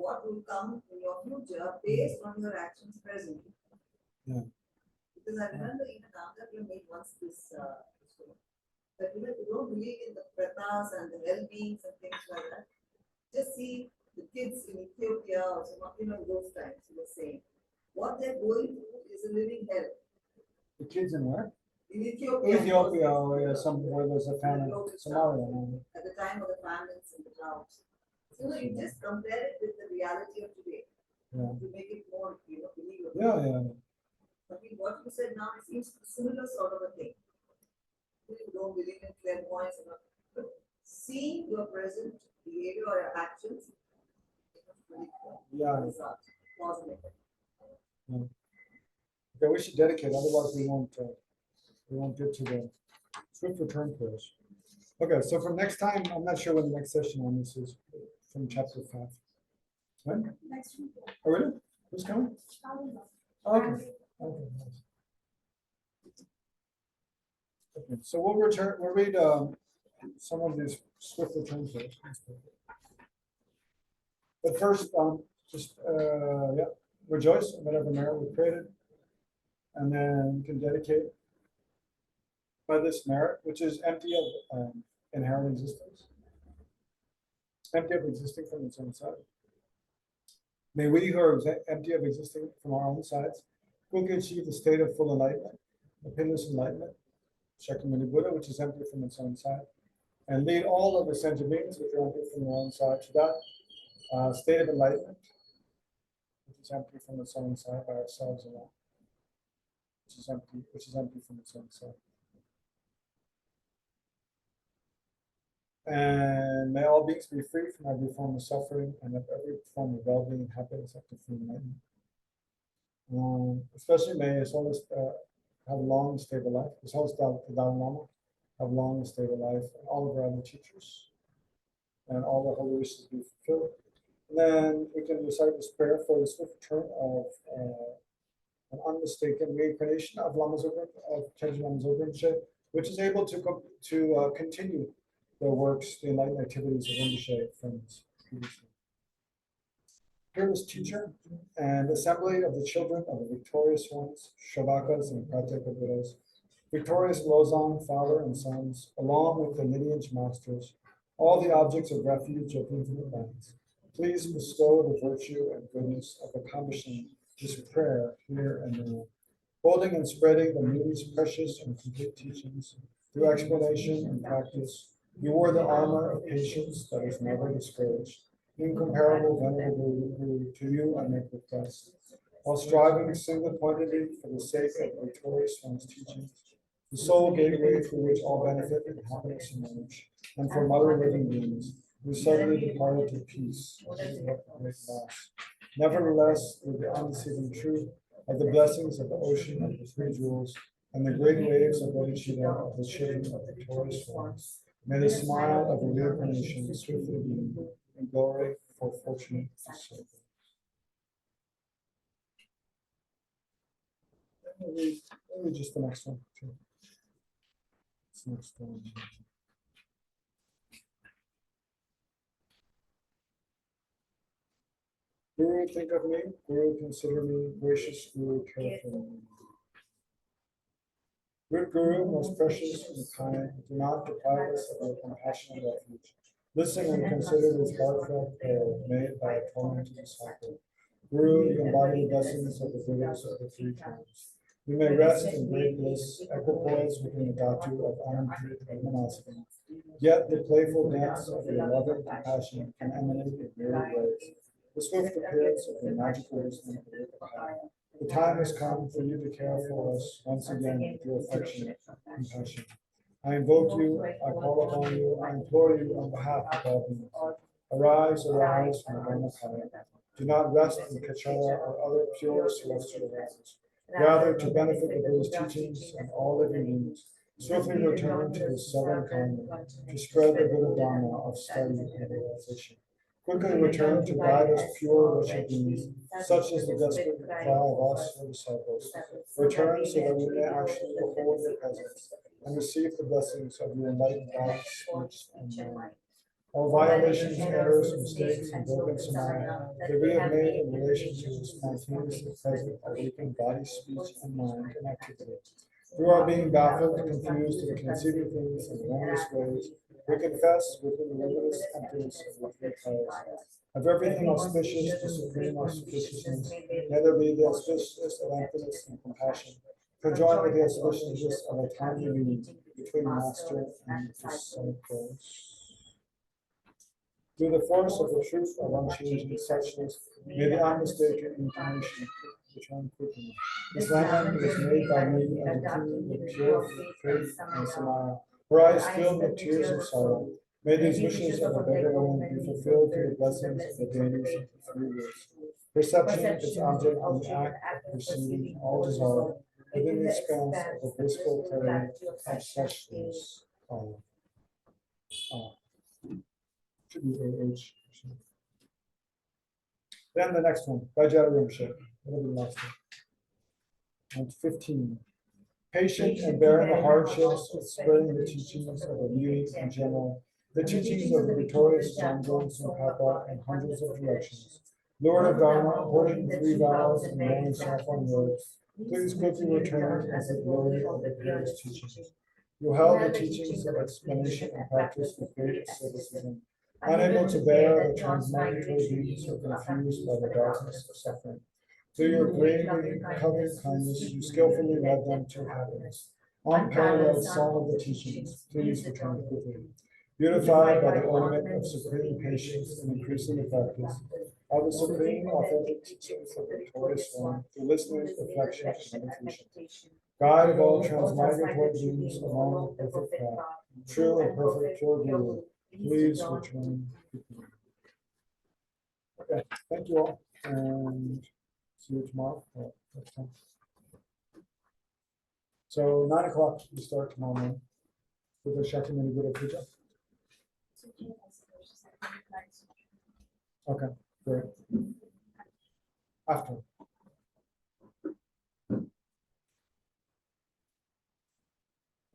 what will come in your future based on your actions present. Yeah. Because I remember even after you made once this, that even if you don't believe in the pratas and the well beings and things like that, just see the kids in Ethiopia or some, those times, you were saying, what they're going through is a living hell. The kids in where? In Ethiopia. Ethiopia, oh yeah, where there's a famine, Somalia. At the time of the famines in the towns. So you just compare it with the reality of today. Yeah. To make it more, believable. Yeah. I mean, what you said now, it seems similar sort of a thing. You don't believe in clairvoyance, but seeing your present behavior or your actions, Yeah. result, positive. Yeah. Okay, we should dedicate, otherwise we won't get to the swift return course. Okay, so for next time, I'm not sure when the next session on this is, from chapter 5. When? Next week. Oh, really? Who's coming? Okay. Nice. Okay, so we'll read some of these swift return courses. But first, rejoice in whatever merit we created, and then you can dedicate by this merit, which is empty of inherent existence, empty of existing from its own side. May we who are empty of existing from our own sides quickly achieve the state of full enlightenment, the pinless enlightenment, Shakyamuni Buddha, which is empty from its own side, and lead all of the sentient beings which are empty from their own side to that state of enlightenment, which is empty from its own side by ourselves alone, which is empty from its own side. And may all beings be free from every form of suffering and of every form of well-being and happiness up to free enlightenment. Especially may His Holiness have long and stable life. His Holiness the Dalai Lama have long and stable life, and all of our other teachers, and all the holy wishes be fulfilled. And then we can recite this prayer for the swift return of an unmistaken reincarnation of Tenzin Lama Zogyal, which is able to continue the works, the enlightened activities of Rinpoche from his previous life. Fearless teacher and assembly of the children of the victorious ones, Shravakas and Prateka Buddhas, victorious Lozan, father and sons, along with the lineage masters, all the objects of refuge of infinite lands, please bestow the virtue and goodness of accomplishing this prayer here and now, holding and spreading the meaning's precious and complete teachings through explanation and practice. You wore the armor of patience that is never discouraged. Incomparable, venerable Guru, to you I make request. While striving single-pointedly for the sake of the victorious one's teachings, the sole gateway through which all benefit and happiness emerge, and for mother living beings who suddenly departed to peace, great loss. Nevertheless, with the undeceiving truth of the blessings of the ocean of the three jewels and the great waves of Bodhicitta of the children of the victorious ones, may the smile of the reincarnation swiftly be in glory for fortunate souls. Let me read just the next one. This next one. Guru, think of me. Guru, consider me. Gracious Guru, care for me. Good Guru, most precious and kind, do not deprive us of our compassion and refuge. Listen and consider this heartfelt prayer made by a tormented disciple. Guru, you embody the blessings of the Buddhas of the three times. We may rest in great bliss, equipoise within the dhatu of anandrit and luminosity. Yet the playful dance of your loving compassion can emanate in myriad ways. The swift appearance of your magical wisdom of the power. The time has come for you to care for us once again with your affectionate compassion. I invoke you, I call upon you, I implore you on behalf of all beings. Arise, arise from the Dharmakaya. Do not rest in Kachara or other pure celestial realms. Rather, to benefit the Buddha's teachings and all living beings, swiftly return to the southern continent to spread the Buddha Dharma of study and realization. Quickly return to guide us pure wretched beings, such as the desperate cry of us, your disciples. Return so that we may actually behold your presence and receive the blessings of your enlightened guidance, speech, and mind. all violations, errors, mistakes, and broken samaya that we have made in relation to the spontaneously present awakened body, speech, and mind and activity. Through our being baffled, confused, and conceiving things in wondrous ways, we confess within the limitless emptiness of the three powers. Of everything auspicious to supreme auspiciousness, may there be the auspiciousness of emptiness and compassion, conjoined with the auspiciousness of a timely meeting between Master and disciples. Through the force of the truth of unchanging suchness, may the unmistaken incarnation return quickly. This land is made by me as a kingdom with pure faith and samaya, her eyes filled with tears of sorrow. May these wishes of a beggar woman be fulfilled through the blessings of the deities of the three worlds. Perception is object in the act of perceiving all dissolved within the expanse of the blissful clarity of suchness. Should be AH. Then the next one, Vajra Rinpoche. Whatever the last one. And 15. Patient and bearing the hardships of spreading the teachings of the leading in general, the teachings of the victorious Jamgon Papa in hundreds of directions. Lord of Dharma, holding the three vows and laying self on words, please quickly return as the glory of the purest teachings. You held the teachings of explanation and practice with great asceticism, unable to bear the transmigratory beings so confused by the darkness of suffering. Through your gravely covered kindness, you skillfully led them to happiness. Unparalleled song of the teachings, please return quickly. Beautified by the ornament of supreme patience and increasing practice, of the supreme authentic teachings of the victorious one, through listening, reflection, and meditation. Guide of all transmigratory beings along the perfect path, true and perfect pure Guru, please return quickly. Okay, thank you all, and see you tomorrow. Next time. So 9 o'clock we start tomorrow morning with the Shakyamuni Buddha Puja. Okay, great. After.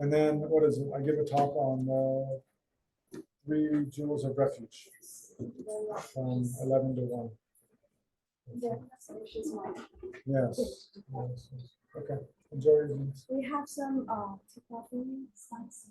And then what is it? I give a talk on the 3 jewels of refuge from 11 to 1. Yes. Okay. Enjoy your evenings. We have some tea coffee snacks.